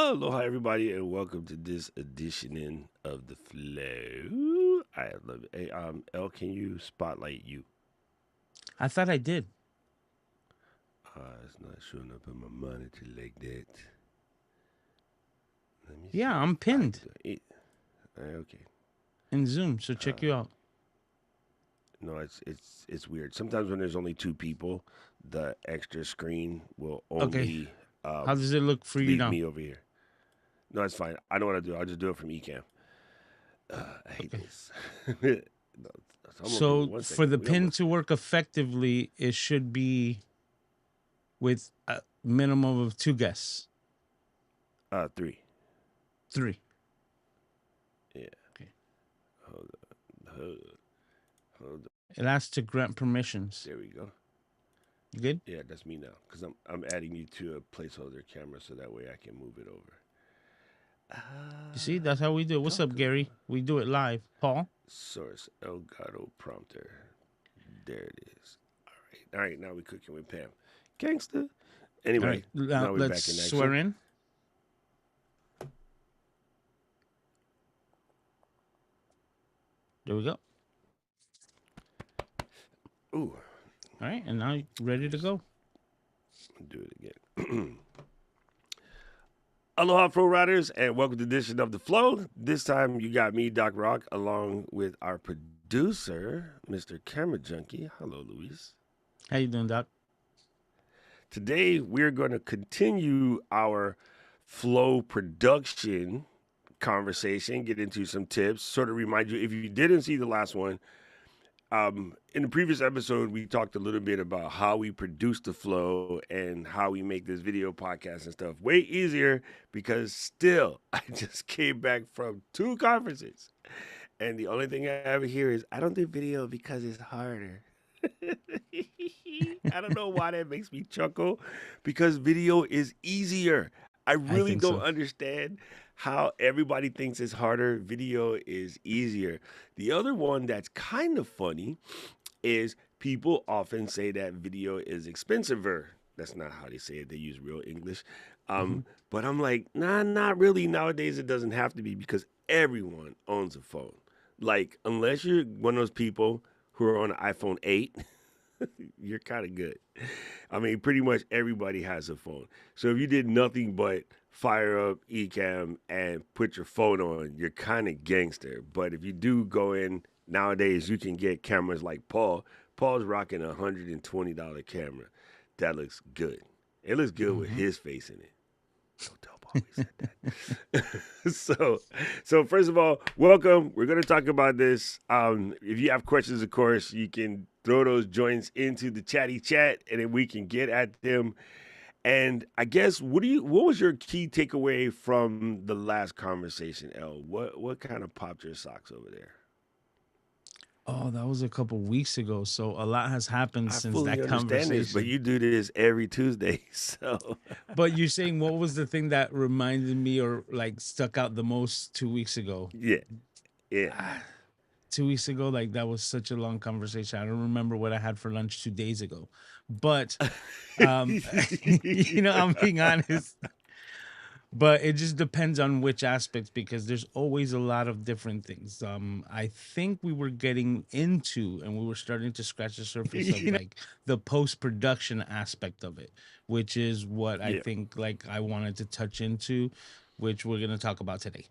Aloha, everybody, and welcome to this edition of the Flow. I love it. Hey, L, can you spotlight you? I thought I did. It's not showing up on my monitor like that. Let me Yeah, see. I'm I pinned do it. Okay. in Zoom, so check you Uh, out. no, it's weird. Sometimes when there's only two people, the extra screen will Okay, only how does it look for you leave now? me over here. No, it's fine. I know what I do. I'll just do it from Ecamm. I hate Okay. this. So I'm gonna prove it. So One for second. the We pin almost to work effectively, it should be with a minimum of two guests. three. Three. Yeah. Okay. Hold on. Hold on. It asks to grant permissions. There we go. You good? Yeah, that's me now. Cause I'm adding you to a placeholder camera so that way I can move it over. You see, that's how we do it. What's up, Talk Gary? We do it live. Paul? source Elgato prompter. There it is. All right. Now we cooking with Pam. Gangster. All Anyway, right, now now we're let's back in action. swear in. There we go. Ooh, All right, and now you're ready to just go. do it again. Aloha, Pro Riders, and welcome to this edition of The Flow. This time you got me, Doc Rock, along with our producer, Mr. Camera Junkie. Hello, Luis. How you doing, Doc? Today we're going to continue our Flow production conversation, get into some tips, sort of remind you if you didn't see the last one. In the previous episode, we talked a little bit about how we produce the flow and how we make this video podcast and stuff way easier because still, I just came back from two conferences. And the only thing I ever hear is, I don't do video because it's harder. I don't know why that makes me chuckle because video is easier. I I really think don't so. understand how everybody thinks it's harder. Video is easier. The other one that's kind of funny is people often say that video is expensiver. That's not how they say it. They use real English. Hmm. But I'm like, nah, not really. Nowadays, it doesn't have to be because everyone owns a phone. Like, unless you're one of those people who are on an iPhone 8, you're kind of good. I mean, pretty much everybody has a phone. So if you did nothing but fire up Ecamm and put your phone on, you're kind of gangster. But if you do go in nowadays, you can get cameras like Paul. Paul's rocking $120 camera. That looks good. It looks good with Hmm. his face in it. Don't tell Paul we said that. so first of all, welcome. We're gonna talk about this. If you have questions, of course, you can throw those joints into the chatty chat, and then we can get at them. And I guess what was your key takeaway from the last conversation, L? What kind of popped your socks over there? Oh, that was a couple weeks ago. So a lot has happened I since fully that understand this, but conversation. you do this every Tuesday, so But you're saying what was the thing that reminded me or like stuck out the most 2 weeks ago? yeah, yeah. Ah, 2 weeks ago, like that was such a long conversation. I don't remember what I had for lunch 2 days ago. But I'm being honest. But it just depends on which aspects because there's always a lot of different things. I think we were getting into and we were starting to scratch the surface of like the post production aspect of it, which is what I Yeah. think like I wanted to touch into, which we're gonna talk about today.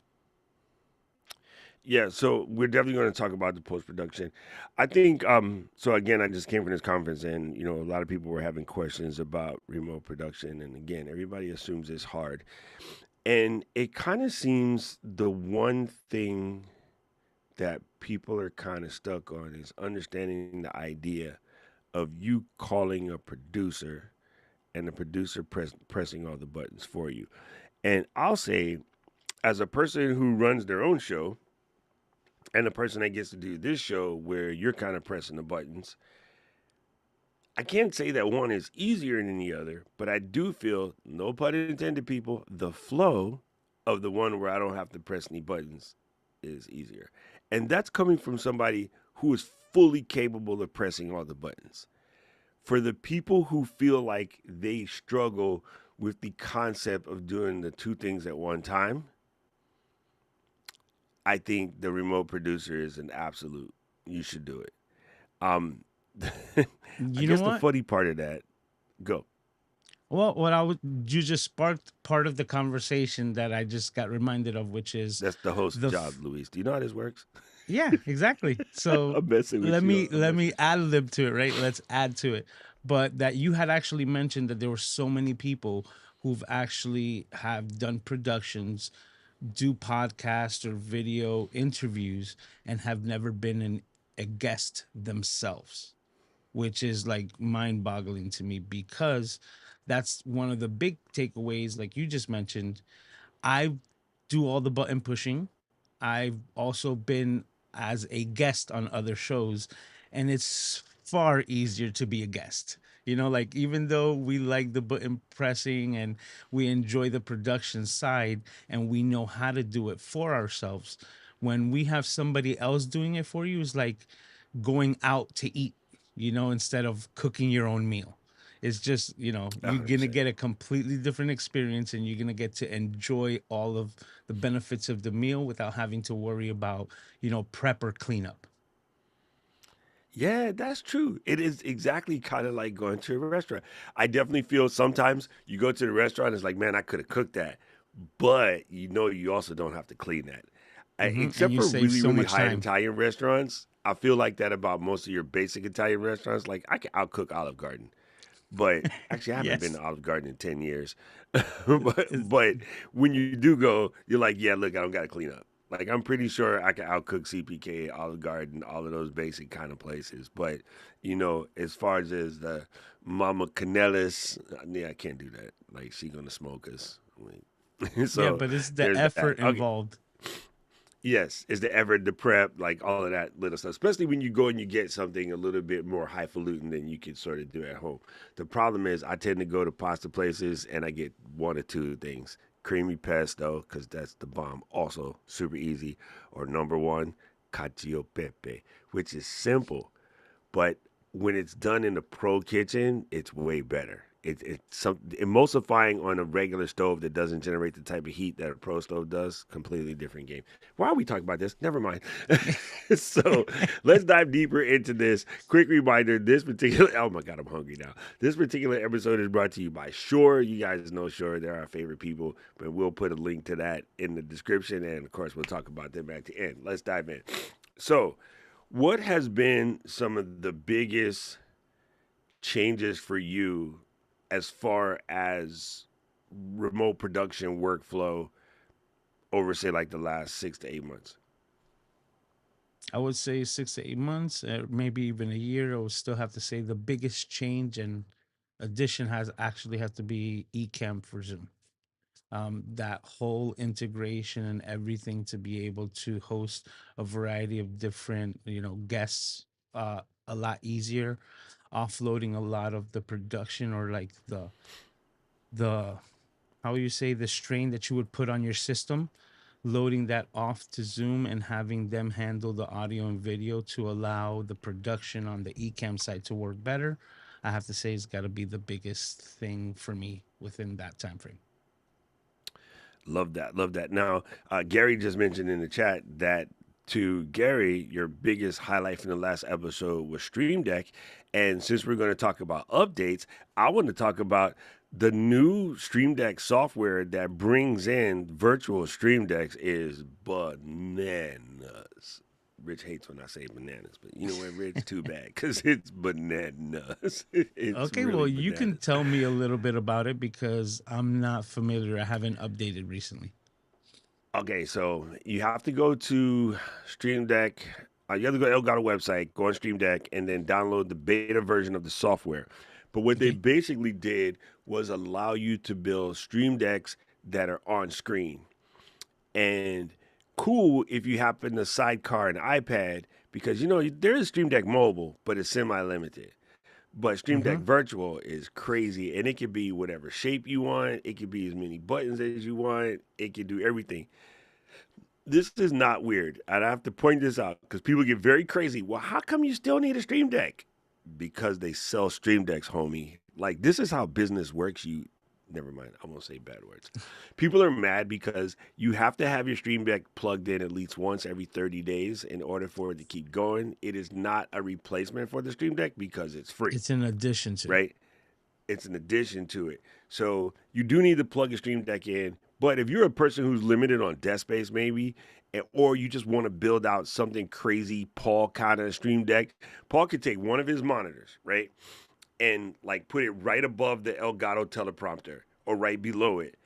Yeah, so we're definitely going to talk about the post production. I think so again, I just came from this conference and a lot of people were having questions about remote production and again, everybody assumes it's hard. And it kind of seems the one thing that people are kind of stuck on is understanding the idea of you calling a producer and the producer pressing all the buttons for you. And I'll say as a person who runs their own show, and the person that gets to do this show where you're kind of pressing the buttons, I can't say that one is easier than the other, but I do feel, no pun intended, people, the flow of the one where I don't have to press any buttons is easier. And that's coming from somebody who is fully capable of pressing all the buttons. For the people who feel like they struggle with the concept of doing the two things at one time, I think the remote producer is an absolute. You should do it. Um, I You know guess the what? funny part of that, go. Well, what I would you just sparked part of the conversation that I just got reminded of, which is That's the host the job, Luis. Do you know how this works? yeah, exactly. So I'm messing with you. I'm let messing me with add lib to it, right? Let's add to it. But that you had actually mentioned that there were so many people who've actually have done productions, do podcast or video interviews, and have never been a guest themselves, which is like mind boggling to me because that's one of the big takeaways, like you just mentioned. I do all the button pushing. I've also been as a guest on other shows, and it's far easier to be a guest. Like even though we like the button pressing and we enjoy the production side and we know how to do it for ourselves, when we have somebody else doing it for you, is like going out to eat, instead of cooking your own meal. It's just, you you're going to 100%. get a completely different experience and you're going to get to enjoy all of the benefits of the meal without having to worry about, prep or cleanup. Yeah, that's true. It is exactly kind of like going to a restaurant. I definitely feel sometimes you go to the restaurant, it's like, man, I could have cooked that, but you also don't have to clean that. And Except you for save really, so really much high-end time. Italian restaurants, I feel like that about most of your basic Italian restaurants. Like I can outcook Olive Garden, but actually, I haven't been Yes. to Olive Garden in 10 years. but when you do go, you're like, yeah, look, I don't got to clean up. Like I'm pretty sure I can outcook CPK, Olive Garden, all of those basic kind of places. But as far as the Mama Canellis, yeah, I can't do that. Like she gonna smoke us. Yeah, So but it's the there's that. effort Okay. involved. Yes, is the ever the prep, like all of that little stuff. Especially when you go and you get something a little bit more highfalutin than you can sort of do at home. The problem is, I tend to go to pasta places and I get one or two things: creamy pesto, because that's the bomb. Also, super easy. Or number one, cacio pepe, which is simple, but when it's done in the pro kitchen, it's way better. It's some emulsifying on a regular stove that doesn't generate the type of heat that a pro stove does. Completely different game. Why are we talking about this? Never mind. So let's dive deeper into this. Quick reminder: this particular oh my god, I'm hungry now. This particular episode is brought to you by Shore. You guys know Shore; they're our favorite people. But we'll put a link to that in the description, and of course, we'll talk about them at the end. Let's dive in. So what has been some of the biggest changes for you as far as remote production workflow over, say, like the last 6 to 8 months? I would say 6 to 8 months, maybe even a year. I would still have to say the biggest change and addition has actually have to be Ecamm for Zoom. That whole integration and everything to be able to host a variety of different, guests, a lot easier, offloading a lot of the production or like the how you say the strain that you would put on your system, loading that off to Zoom and having them handle the audio and video to allow the production on the Ecamm side to work better. I have to say it's got to be the biggest thing for me within that time frame. Love that. Love that. Now, Gary just mentioned in the chat that to Gary, your biggest highlight from the last episode was Stream Deck. And since we're going to talk about updates, I want to talk about the new Stream Deck software that brings in virtual Stream Decks is bananas. Rich hates when I say bananas, but you know what, Rich? Too bad because it's bananas. It's Okay, well, really you can bananas. tell me a little bit about it because I'm not familiar. I haven't updated recently. Okay, so you have to go to Stream Deck. You have to go to Elgato website, go on Stream Deck, and then download the beta version of the software. But what they Okay. basically did was allow you to build Stream Decks that are on screen. And cool if you happen to sidecar an iPad because there is Stream Deck Mobile, but it's semi-limited. But Stream Deck Mm-hmm. Virtual is crazy, and it can be whatever shape you want. It can be as many buttons as you want. It can do everything. This is not weird. And I have to point this out because people get very crazy. Well, how come you still need a Stream Deck? Because they sell Stream Decks, homie. Like this is how business works. never mind. I won't say bad words. People are mad because you have to have your Stream Deck plugged in at least once every 30 days in order for it to keep going. It is not a replacement for the Stream Deck because it's free, It's an addition to. right? It's an addition to it. So you do need to plug your Stream Deck in. But if you're a person who's limited on desk space, maybe, or you just want to build out something crazy, Paul kind of Stream Deck, Paul could take one of his monitors, right, and like put it right above the Elgato teleprompter or right below it,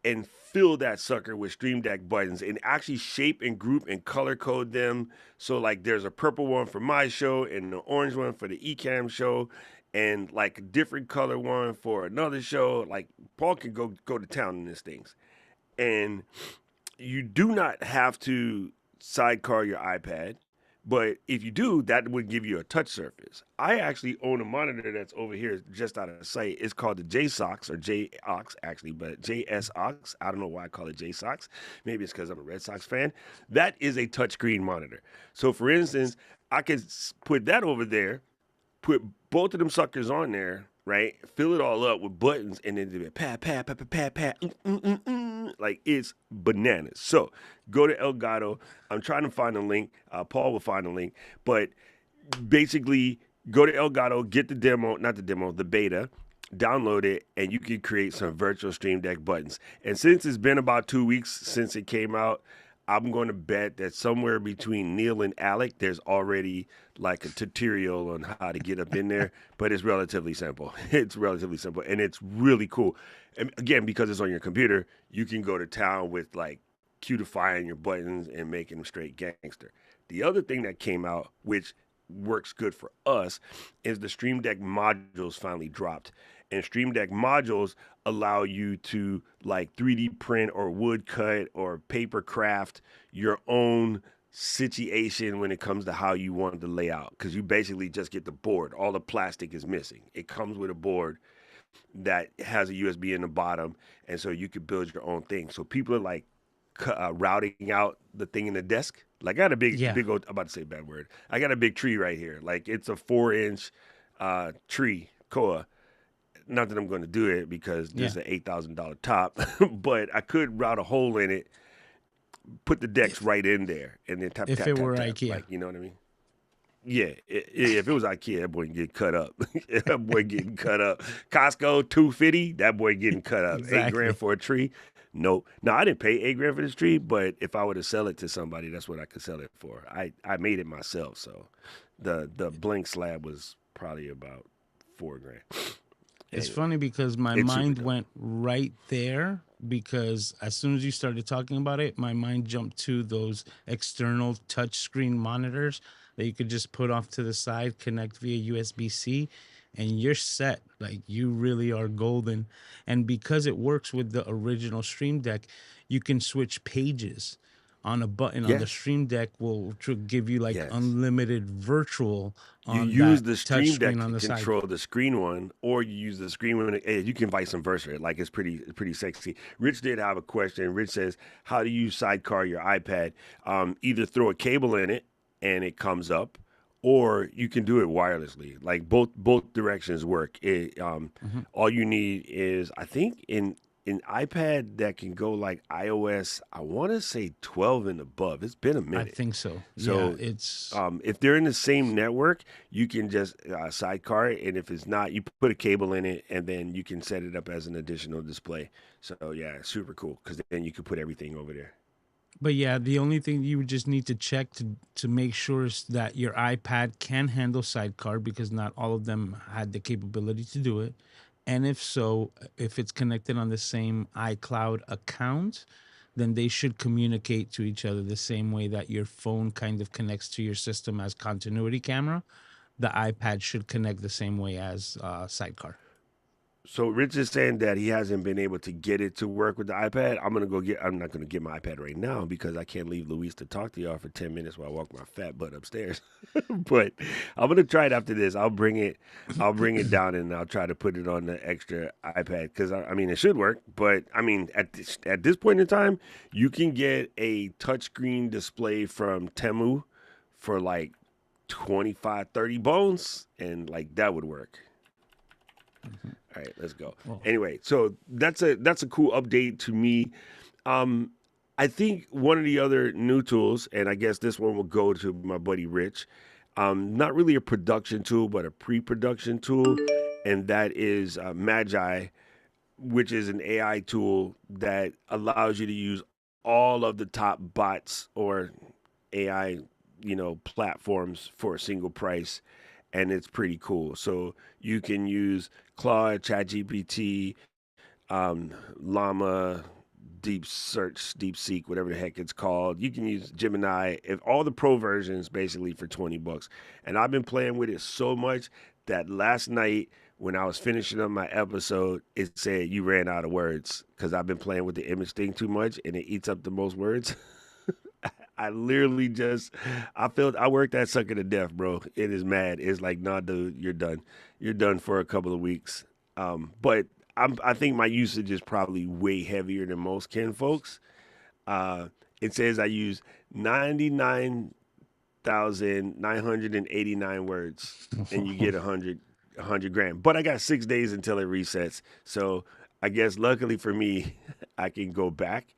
and fill that sucker with Stream Deck buttons and actually shape and group and color code them. So like there's a purple one for my show and an orange one for the Ecamm show and like a different color one for another show. Like Paul can go to town in these things. And you do not have to sidecar your iPad. But if you do, that would give you a touch surface. I actually own a monitor that's over here just out of sight. It's called the JSOX or JOX actually, but JSOX. I don't know why I call it JSOX. Maybe it's because I'm a Red Sox fan. That is a touchscreen monitor. So for instance, I could put that over there, put both of them suckers on there, right? Fill it all up with buttons, and then do it pat, pat, pat, pat, pat, pat, like it's bananas. So go to Elgato. I'm trying to find a link. Paul will find a link, but basically go to Elgato, get the demo, not the demo, the beta, download it, and you can create some virtual Stream Deck buttons. And since it's been about 2 weeks since it came out, I'm going to bet that somewhere between Neil and Alec, there's already like a tutorial on how to get up in there, but it's relatively simple. It's relatively simple, and it's really cool. And again, because it's on your computer, you can go to town with like cutifying your buttons and making them straight gangster. The other thing that came out, which works good for us, is the Stream Deck modules finally dropped. And Stream Deck modules allow you to like 3D print or wood cut or paper craft your own situation when it comes to how you want the layout, because you basically just get the board. All the plastic is missing. It comes with a board that has a USB in the bottom, and so you could build your own thing. So people are like routing out the thing in the desk. Like I got a Yeah. big old, I'm about to say a bad word. I got a big tree right here. Like it's a 4 inch tree, koa. Not that I'm going to do it because this Yeah. is an $8,000 top, but I could route a hole in it, put the decks If right in there, and then tap, if tap, it tap, were tap. IKEA. Like, you know what I mean? Yeah, if it was IKEA, that boy get cut up. That boy getting cut up. Costco, 250, that boy getting cut up. 8 grand Exactly. for a tree. Nope. No, I didn't pay 8 grand for this tree, but if I were to sell it to somebody, that's what I could sell it for. I made it myself, so the blank slab was probably about 4 grand. It's Anyway, funny because my it's super mind dope. went right there because as soon as you started talking about it, my mind jumped to those external touchscreen monitors that you could just put off to the side, connect via USB-C, and you're set. Like you really are golden. And because it works with the original Stream Deck, you can switch pages on a button on the Yes, Stream Deck will give you like yes. unlimited virtual You on use that the touch Stream Deck screen on to the side. control the screen one, or you use the screen one. You can vice versa. Like it's pretty sexy. Rich did have a question. Rich says, "How do you sidecar your iPad? Either throw a cable in it and it comes up, or you can do it wirelessly. Like both directions work. Mhm. All you need is, I think, in an iPad that can go like iOS. I want to say 12 and above. It's been a I minute. think so. Yeah, So it's if they're in the same network, you can just sidecar it, and if it's not, you put a cable in it, and then you can set it up as an additional display. So yeah, super cool because then you can put everything over there. but yeah, the only thing you would just need to check to make sure is that your iPad can handle sidecar because not all of them had the capability to do it. And if so, if it's connected on the same iCloud account, then they should communicate to each other the same way that your phone kind of connects to your system as continuity camera. The iPad should connect the same way as sidecar. So Rich is saying that he hasn't been able to get it to work with the iPad. I'm gonna go get. I'm not gonna get my iPad right now because I can't leave Luis to talk to y'all for 10 minutes while I walk my fat butt upstairs. But I'm gonna try it after this. I'll bring it. I'll bring it down and I'll try to put it on the extra iPad because I mean it should work. But I mean at this point in time, you can get a touchscreen display from Temu for like 25, 30 bones, and like that would work. All right, let's go. Well, Anyway, so that's a cool update to me. Um, I think one of the other new tools, and I guess this one will go to my buddy Rich. Not really a production tool, but a pre-production tool, and that is Magi, which is an AI tool that allows you to use all of the top bots or AI, platforms for a single price, and it's pretty cool. So you can use Claude, ChatGPT, Llama, Deep Search, Deep Seek, whatever the heck it's called. You can use Gemini, if all the pro versions basically for $20. And I've been playing with it so much that last night when I was finishing up my episode, it said you ran out of words because I've been playing with the image thing too much and it eats up the most words. I literally just, I worked that sucker to death, bro. It is mad. It's like, nah, dude, you're done. You're done for a couple of weeks. But I think my usage is probably way heavier than most kin folks. Uh, it says I use 99,989 words, and you get 100 grand. But I got 6 days until it resets. So I guess luckily for me, I can go back.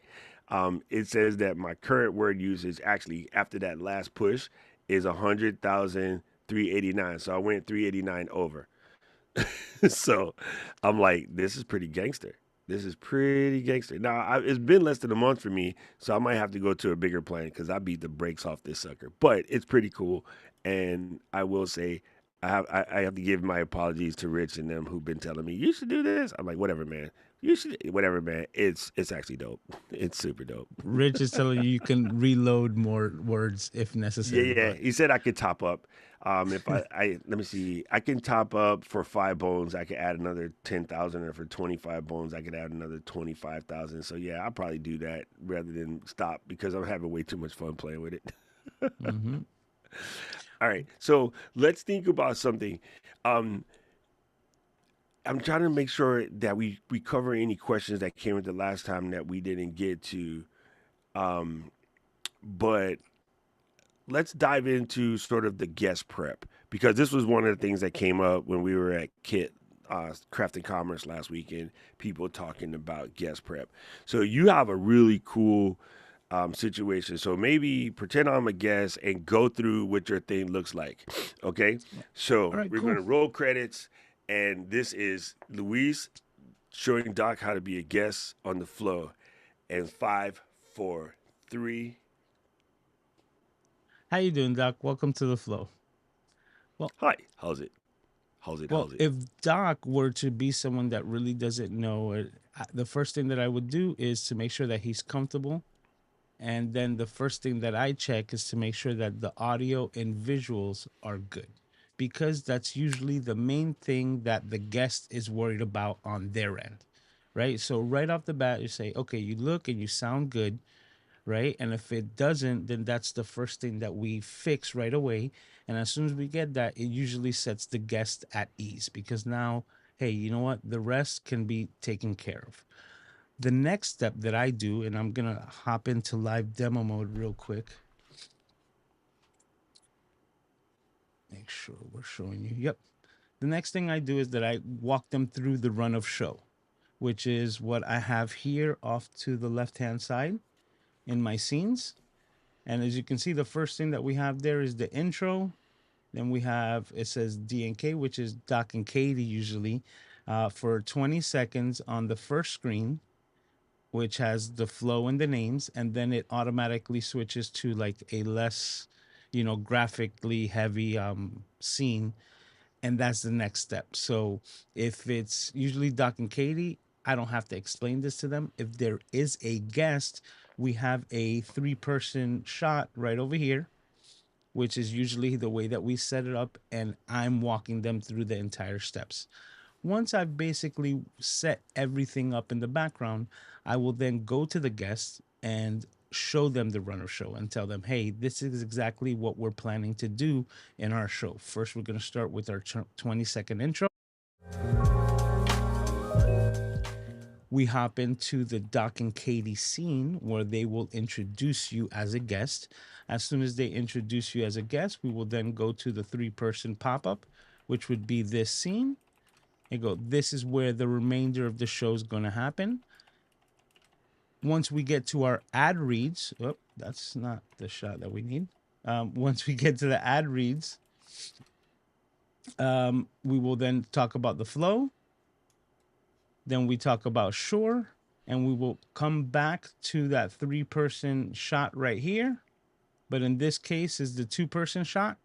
It says that my current word usage actually after that last push is 100,389. So I went 389 over. So I'm like, this is pretty gangster. This is pretty gangster. Now it's been less than a month for me, so I might have to go to a bigger plan because I beat the brakes off this sucker. But it's pretty cool, and I will say I have to give my apologies to Rich and them who've been telling me you should do this. I'm like, whatever, man. You should whatever, man. It's actually dope. It's super dope. Rich is telling you you can reload more words if Yeah, necessary, yeah. but He said I could top up. If I let me see, I can top up for 5 bones. I could add another 10,000, or for 25 bones, I could add another 25,000. So yeah, I'll probably do that rather than stop because I'm having way too much fun playing with it. hmm All right, so let's think about something. Um, I'm trying to make sure that we cover any questions that came with the last time that we didn't get to. Um, but let's dive into sort of the guest prep because this was one of the things that came up when we were at Kit Craft and Commerce last weekend. People talking about guest prep. So you have a really cool situation. So maybe pretend I'm a guest and go through what your thing looks like. Okay. all So right, we're cool. gonna roll credits, and this is Luis showing Doc how to be a guest on the flow. And five, four, three. How you doing, Doc? Welcome to the flow. Well, Hi. How's it? How's it? well, How's it? if Doc were to be someone that really doesn't know it, the first thing that I would do is to make sure that he's comfortable. And then the first thing that I check is to make sure that the audio and visuals are good, because that's usually the main thing that the guest is worried about on their end, right? So, right off the bat, you say, okay, you look and you sound good, right? And if it doesn't, then that's the first thing that we fix right away. And as soon as we get that, it usually sets the guest at ease because now, hey, you know what? The rest can be taken care of. The next step that I do, and I'm going to hop into live demo mode real quick. Make sure we're showing you. Yep. The next thing I do is that I walk them through the run of show, which is what I have here off to the left hand side in my scenes. And as you can see, the first thing that we have there is the intro. Then we have, it says DNK, which is Doc and Katie usually, for 20 seconds on the first screen, which has the flow and the names. And then it automatically switches to like a less, graphically heavy scene. And that's the next step. So if it's usually Doc and Katie, I don't have to explain this to them. If there is a guest, we have a 3-person shot right over here, which is usually the way that we set it up, and I'm walking them through the entire steps. Once I've basically set everything up in the background, I will then go to the guests and show them the runner show and tell them, hey, this is exactly what we're planning to do in our show. First, we're going to start with our 20-second intro. We hop into the Doc and Katie scene where they will introduce you as a guest. As soon as they introduce you as a guest, we will then go to the 3-person pop up, which would be this scene. and go, this is where the remainder of the show is going to happen. Once we get to our ad reads, oh, that's not the shot that we need. Once we get to the ad reads, we will then talk about the flow. Then we talk about shore, and we will come back to that 3-person shot right here. But in this case, is the 2-person shot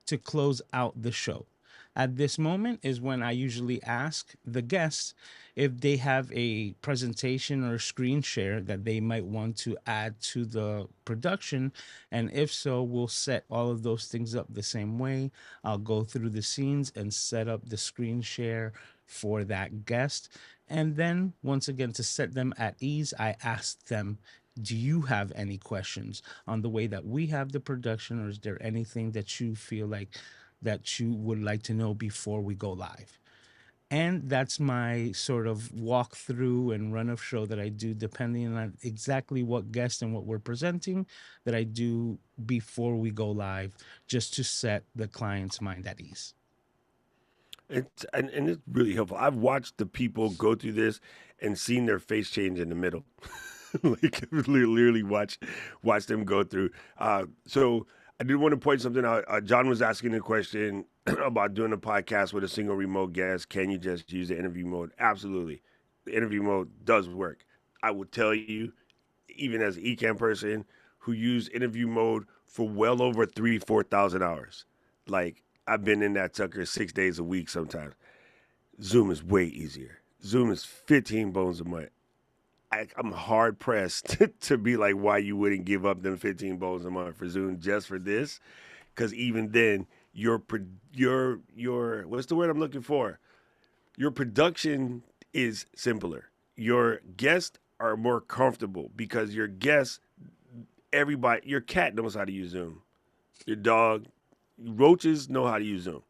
to close out the show. At this moment is when I usually ask the guests if they have a presentation or screen share that they might want to add to the production. And if so, we'll set all of those things up the same way. I'll go through the scenes and set up the screen share for that guest. And then, once again, to set them at ease, I ask them, do you have any questions on the way that we have the production, or is there anything that you feel like that you would like to know before we go live? And that's my sort of walkthrough and run of show that I do, depending on exactly what guest and what we're presenting, that I do before we go live, just to set the client's mind at ease. And it's really helpful. I've watched the people go through this and seen their face change in the middle. Like literally watch them go through. So I did want to point something out. John was asking a question about doing a podcast with a single remote guest. Can you just use the interview mode? Absolutely, the interview mode does work. I will tell you, even as an Ecamm person who used interview mode for well over 4,000 hours. Like I've been in that sucker 6 days a week sometimes. Zoom is way easier. Zoom is 15 bones a month. I'm hard pressed to be like why you wouldn't give up them 15 bones a month for Zoom just for this, because even then your what's the word I'm looking for? Your production is simpler. Your guests are more comfortable because your guests, everybody, your cat knows how to use Zoom. Your dog, roaches know how to use Zoom.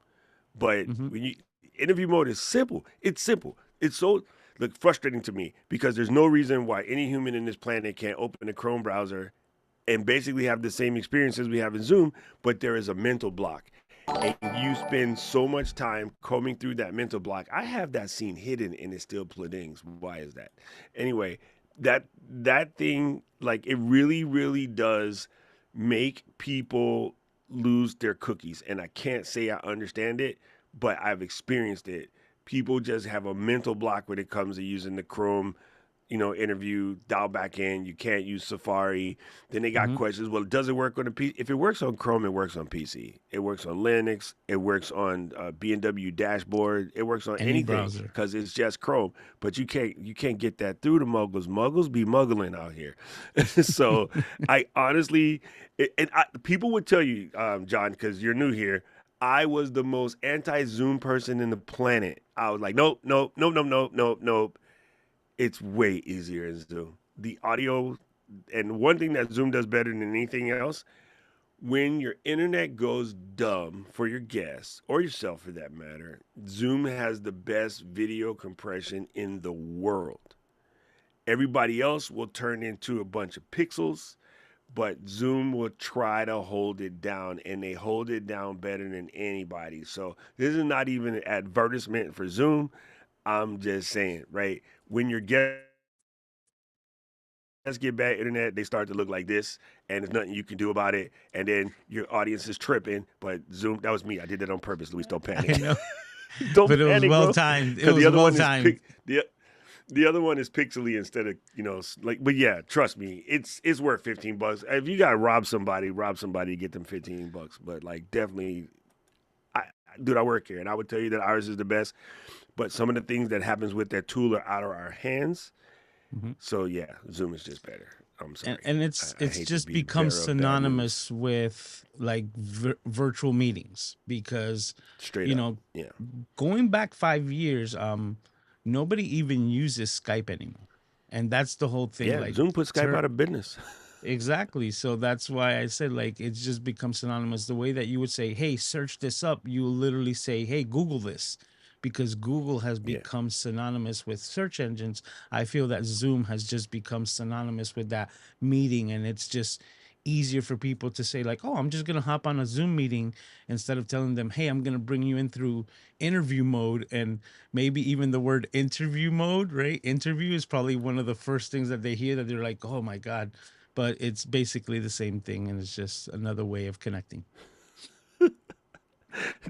But Mm-hmm. when you interview mode is simple. It's simple. It's so look frustrating to me because there's no reason why any human in this planet can't open a Chrome browser and basically have the same experiences we have in Zoom, but there is a mental block. And you spend so much time combing through that mental block. I have that scene hidden and it still plings. Why is that? Anyway, that thing, like it really, really does make people lose their cookies. And I can't say I understand it, but I've experienced it. People just have a mental block when it comes to using the Chrome, interview, dial back in. You can't use Safari. Then they got Mm-hmm. questions. Well, does it work on a PC? If it works on Chrome, it works on PC. It works on Linux. It works on B&W dashboard. It works on Any anything browser. because it's just Chrome. But you can't get that through the muggles. Muggles be muggling out here. So I honestly, people would tell you, John, because you're new here. I was the most anti-Zoom person in the planet. I was like, nope, nope, nope, nope, nope, nope, nope. It's way easier in Zoom. The audio, and one thing that Zoom does better than anything else, when your internet goes dumb for your guests or yourself for that matter, Zoom has the best video compression in the world. Everybody else will turn into a bunch of pixels, but Zoom will try to hold it down, and they hold it down better than anybody. So this is not even an advertisement for Zoom. I'm just saying, right? When your guests get bad internet, they start to look like this, and there's nothing you can do about it. And then your audience is tripping. But Zoom, that was me. I did that on purpose. Luis, don't I panic. know, Don't but it was panic, well bro. timed. It Because the was other well one is timed. the other one is pixely instead of like. But yeah, trust me, it's worth $15. If you gotta rob somebody to get them $15. But like definitely, I dude, I work here, and I would tell you that ours is the best. But some of the things that happens with that tool are out of our hands. Mm-hmm. So yeah, Zoom is just better. I'm and sorry. and I it's hate to just be the become bearer of bad news. synonymous with like virtual meetings, because Straight you up. know, Yeah. going back 5 years, nobody even uses Skype anymore, and that's the whole thing. Yeah. Like, Zoom put Skype out of business. exactly. So that's why I said, like, it's just become synonymous. The way that you would say, "Hey, search this up," you will literally say, "Hey, Google this," because Google has Yeah. become synonymous with search engines. I feel that Zoom has just become synonymous with that meeting, and it's just easier for people to say like, oh, I'm just gonna hop on a Zoom meeting instead of telling them, hey, I'm gonna bring you in through interview mode. And maybe even the word interview mode, right? Interview is probably one of the first things that they hear that they're like, oh my God. But it's basically the same thing, and it's just another way of connecting.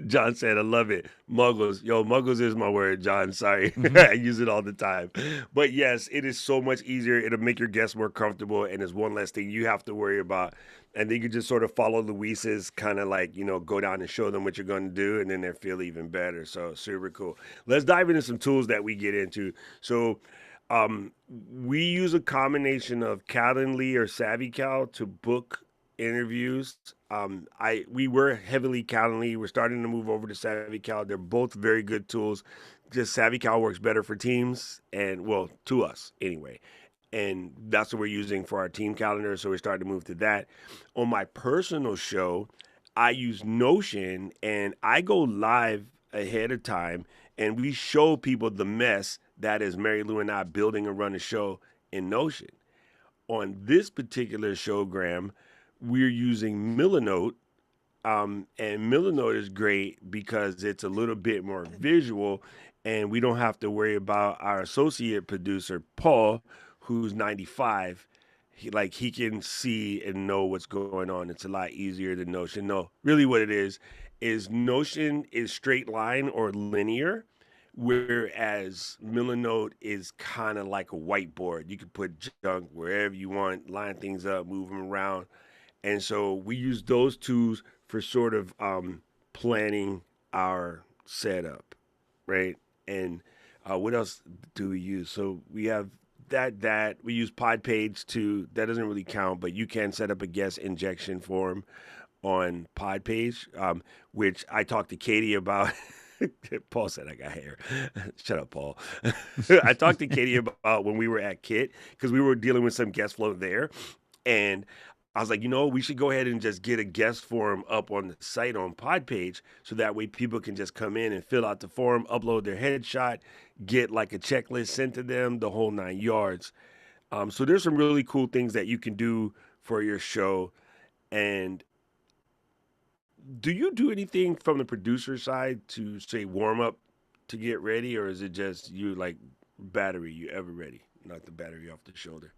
John said, I love it. Muggles. Yo, muggles is my word, John. Sorry. Hmm. I use it all the time. But yes, it is so much easier. It'll make your guests more comfortable, and it's one less thing you have to worry about. And then you can just sort of follow Luis's kind of like, go down and show them what you're going to do, and then they feel even better. So, super cool. Let's dive into some tools that we get into. So, um, we use a combination of Calendly or SavvyCal to book interviews. We were heavily Calendly. We're starting to move over to SavvyCal. They're both very good tools. Just SavvyCal works better for teams, and well, to us anyway. And that's what we're using for our team calendar. So we're starting to move to that. On my personal show, I use Notion, and I go live ahead of time, and we show people the mess that is Mary Lou and I building and running a show in Notion. On this particular showgram, we're using Milanote, and Milanote is great because it's a little bit more visual, and we don't have to worry about our associate producer Paul, who's 95. He can see and know what's going on. It's a lot easier than Notion. No, really, what it is Notion is straight line or linear, whereas Milanote is kind of like a whiteboard. You can put junk wherever you want, line things up, move them around. And so we use those tools for sort of planning our setup, right? And what else do we use? So we have that we use PodPage to that doesn't really count, but you can set up a guest injection form on PodPage, which I talked to Katie about. Paul said I got hair. Shut up, Paul. I talked to Katie about when we were at Kit because we were dealing with some guest flow there, and I was like, we should go ahead and just get a guest form up on the site on PodPage so that way people can just come in and fill out the form, upload their headshot, get like a checklist sent to them, the whole 9 yards. So there's some really cool things that you can do for your show. And do you do anything from the producer side to say warm up to get ready, or is it just you like battery, you ever ready, not the battery off the shoulder?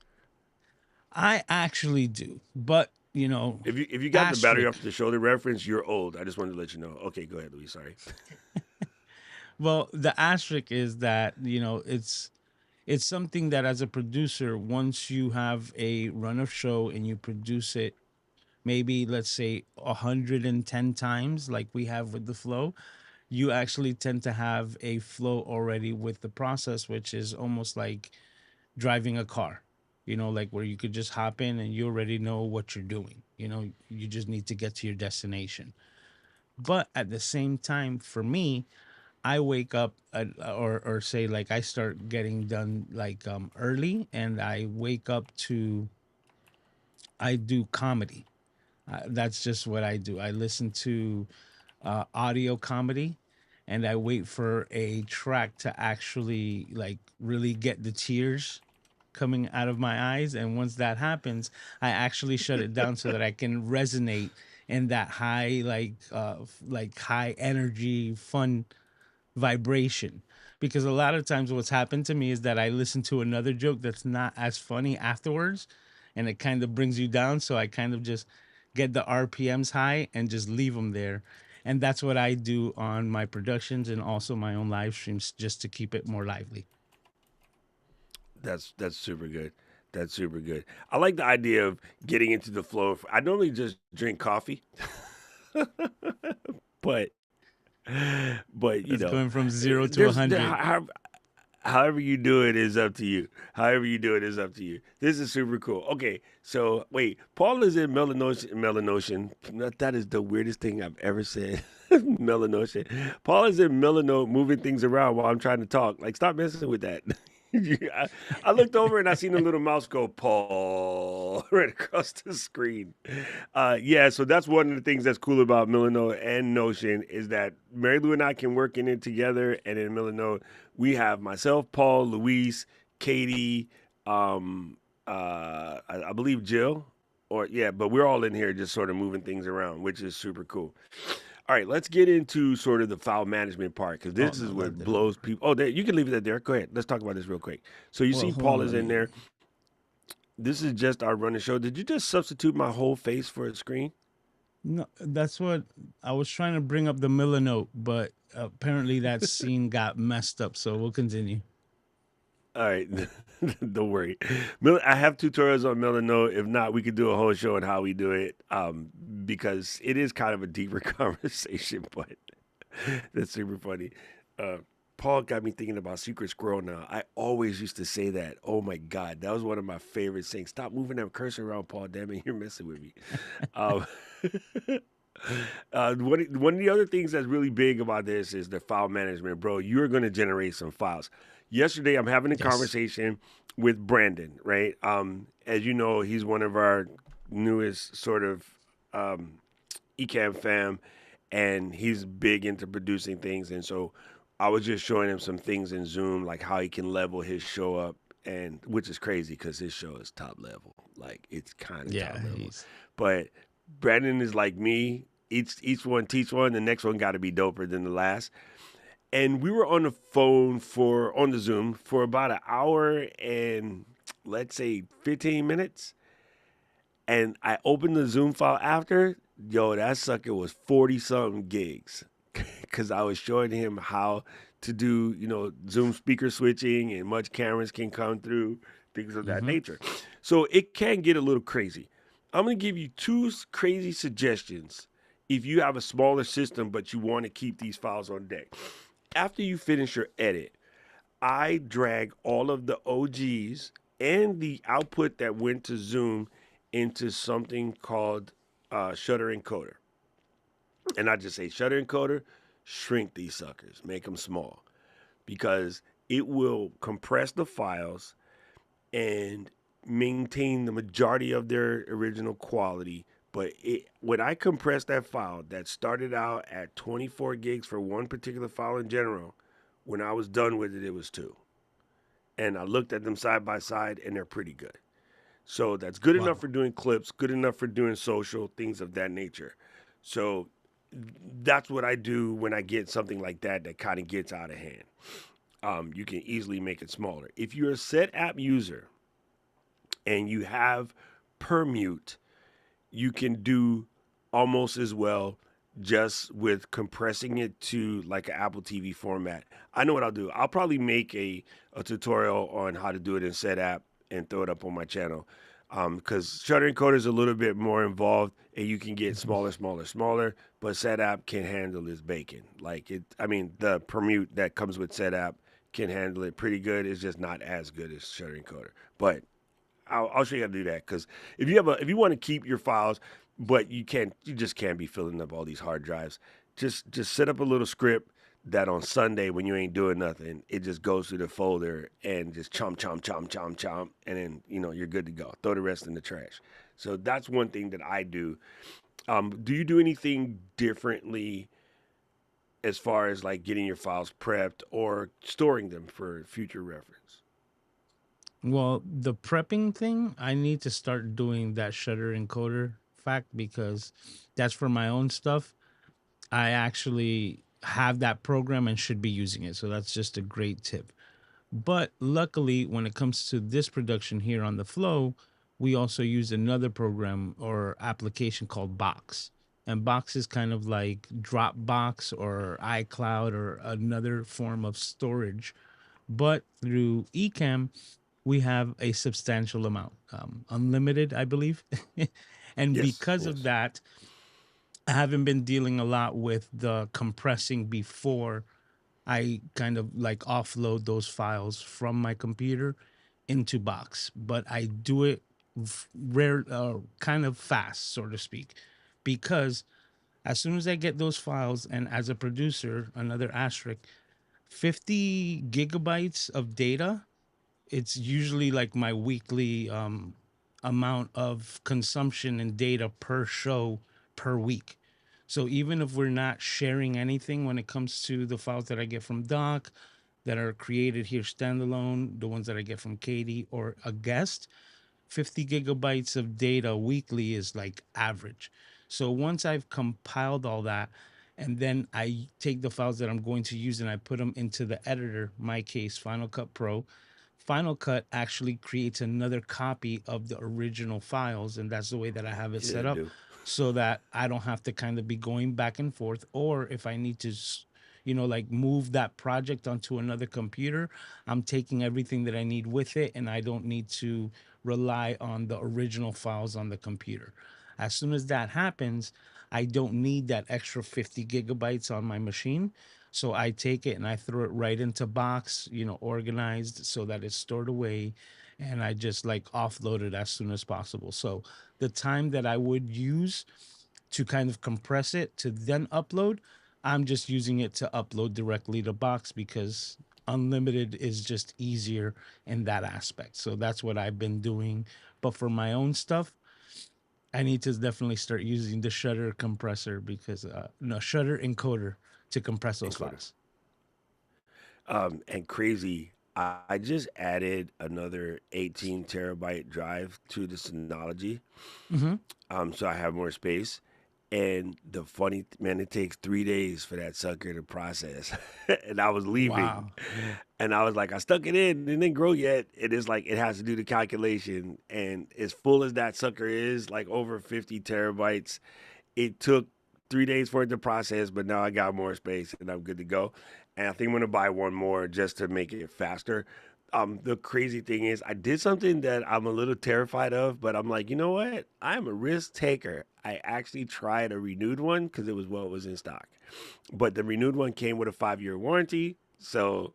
I actually do, but If you got the battery asterisk. off the shoulder reference, you're old. I just wanted to let you know. Okay, go ahead, Louis. Sorry. Well, the asterisk is that it's something that as a producer, once you have a run of show and you produce it, maybe let's say 110 times, like we have with the flow, you actually tend to have a flow already with the process, which is almost like driving a car. Like where you could just hop in and you already know what you're doing. You just need to get to your destination. But at the same time, for me, I wake up or say like I start getting done like early, and I wake up to I do comedy. That's just what I do. I listen to audio comedy, and I wait for a track to actually like really get the tears coming out of my eyes. And once that happens, I actually shut it down so that I can resonate in that high like high energy fun vibration. Because a lot of times what's happened to me is that I listen to another joke that's not as funny afterwards, and it kind of brings you down, so I kind of just get the RPMs high and just leave them there. And that's what I do on my productions and also my own live streams, just to keep it more lively. That's super good. That's super good. I like the idea of getting into the flow. I normally just drink coffee, but but That's going from 0 to there's 100. however you do it is up to you. However you do it is up to you. This is super cool. Okay, so wait, Paul is in Melanosian. Melanosian. That is the weirdest thing I've ever said. Melanosian. Paul is in Melano moving things around while I'm trying to talk. Like, stop messing with that. I looked over and I seen a little mouse go Paul right across the screen. Yeah, so that's one of the things that's cool about Milano and Notion is that Mary Lou and I can work in it together, and in Milano we have myself, Paul, Luis, Katie, I believe Jill. or yeah, but we're all in here just sort of moving things around, which is super cool. All right, let's get into sort of the file management part because Oh this is no, what that didn't blows work. people. Oh, there, you can leave it there. Go ahead. Let's talk about this real quick. So you Well, see, hold Paul on, is let in me. there. This is just our running show. Did you just substitute my whole face for a screen? No, that's what I was trying to bring up the Miller note, but apparently that scene got messed up. So we'll continue. All right, don't worry. I have tutorials on Melano. If not, we could do a whole show on how we do it, because it is kind of a deeper conversation. But that's super funny. Uh, Paul got me thinking about Secret Squirrel now. I always used to say that. Oh my God, that was one of my favorite things. Stop moving that cursor around, Paul. Damn it, you're messing with me. Um, one of the other things that's really big about this is the file management, bro. You're going to generate some files. Yesterday, I'm having a Yes. conversation with Brandon, right? As you know, he's one of our newest sort of um, Ecamm fam, and he's big into producing things. And so I was just showing him some things in Zoom, like how he can level his show up, and which is crazy because his show is top level. Like it's kind of top Yeah, level, he's but Brandon is like me. Each one teach one. The next one got to be doper than the last. And we were on the phone for on the Zoom for about an hour and let's say 15 minutes. And I opened the Zoom file after. Yo, that sucker was 40 something gigs. Cause I was showing him how to do, Zoom speaker switching and much cameras can come through, things of that mm-hmm. nature. So it can get a little crazy. I'm gonna give you two crazy suggestions if you have a smaller system but you want to keep these files on deck. After you finish your edit, I drag all of the OGs and the output that went to Zoom into something called Shutter Encoder. And I just say Shutter Encoder, shrink these suckers, make them small because it will compress the files and maintain the majority of their original quality. But when I compressed that file that started out at 24 gigs for one particular file in general, when I was done with it, it was two. And I looked at them side by side, and they're pretty good. So that's good enough Wow. for doing clips, good enough for doing social, things of that nature. So that's what I do when I get something like that that kind of gets out of hand. You can easily make it smaller. If you're a set app user and you have permute, you can do almost as well just with compressing it to like an Apple TV format. I know what I'll do. I'll probably make a tutorial on how to do it in set app and throw it up on my channel. Because Shutter Encoder is a little bit more involved and you can get Mhm. smaller, smaller, smaller, but set app can handle this bacon. Like it, I mean, the permute that comes with set app can handle it pretty good. It's just not as good as Shutter Encoder. But I'll show you how to do that because if you want to keep your files, but you just can't be filling up all these hard drives. Just set up a little script that on Sunday when you ain't doing nothing, it just goes through the folder and just chomp chomp chomp chomp chomp, and then you're good to go. Throw the rest in the trash. So that's one thing that I do. Do you do anything differently as far as like getting your files prepped or storing them for future reference? Well, the prepping thing, I need to start doing that shutter encoder fact because that's for my own stuff. I actually have that program and should be using it. So that's just a great tip. But luckily, when it comes to this production here on the flow, we also use another program or application called Box. And Box is kind of like Dropbox or iCloud or another form of storage. But through Ecamm, we have a substantial amount, unlimited, I believe. And Yes, because of yes, that, I haven't been dealing a lot with the compressing before I kind of like offload those files from my computer into Box, but I do it rare, kind of fast, so to speak, because as soon as I get those files, and as a producer, another asterisk, 50 gigabytes of data, it's usually like my weekly amount of consumption and data per show per week. So even if we're not sharing anything when it comes to the files that I get from Doc, that are created here standalone, the ones that I get from Katie or a guest, 50 gigabytes of data weekly is like average. So once I've compiled all that, and then I take the files that I'm going to use and I put them into the editor, my case, Final Cut Pro. Final Cut actually creates another copy of the original files, and that's the way that I have it Yeah, set I up do. so that I don't have to kind of be going back and forth. Or if I need to, like move that project onto another computer, I'm taking everything that I need with it, and I don't need to rely on the original files on the computer. As soon as that happens, I don't need that extra 50 gigabytes on my machine. So I take it and I throw it right into box, organized so that it's stored away, and I just like offload it as soon as possible. So the time that I would use to kind of compress it to then upload, I'm just using it to upload directly to box because unlimited is just easier in that aspect. So that's what I've been doing. But for my own stuff, I need to definitely start using the Shutter compressor because no Shutter encoder to compress those Encoder. files. And crazy, I just added another 18 terabyte drive to the Synology, Hmm. so I have more space. And the funny man, it takes 3 days for that sucker to process. And I was leaving, Wow. and I was like, I stuck it in, it didn't grow yet. It is like it has to do the calculation, and as full as that sucker is, like over 50 terabytes, it took 3 days for it to process, but now I got more space and I'm good to go. And I think I'm gonna buy one more just to make it faster. The crazy thing is, I did something that I'm a little terrified of, but I'm like, you know what? I'm a risk taker. I actually tried a renewed one because it was what was in stock, but the renewed one came with a 5 year warranty. So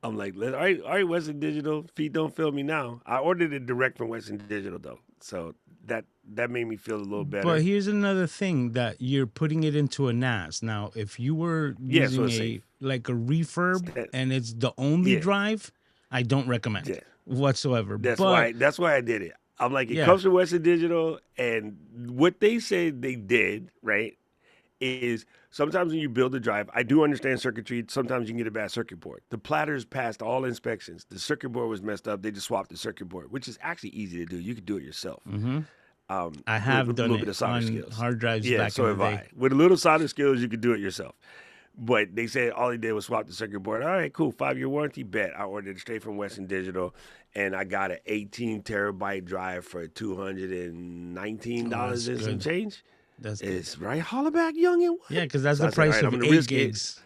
I'm like, all right, Western Digital, feet don't fail me now. I ordered it direct from Western Digital though, so that made me feel a little But better. here's another thing that you're putting it into a NAS. Now, if you were Yeah, so using it's safe. a like a refurb That, and it's the only yeah, drive, I don't recommend yeah. whatsoever. But That's why I did it. I'm like, it yeah. comes from Western Digital, and what they said they did right is sometimes when you build a drive, I do understand circuitry. Sometimes you can get a bad circuit board. The platters passed all inspections. The circuit board was messed up. They just swapped the circuit board, which is actually easy to do. You could do it yourself Hmm. I with have a done little bit it of solder on skills. hard drives Yeah, back in so the have day. I. With a little solder skills, you could do it yourself. But they said all he did was swap the circuit board. All right, cool. 5 year warranty. Bet. I ordered it straight from Western Digital, and I got an 18 terabyte drive for $219 Oh, that's and some good. change. That's good. It's right. Holla back, young and Yeah, what? because that's So the I said, all price right, I'm of gonna 8 risk it, gigs.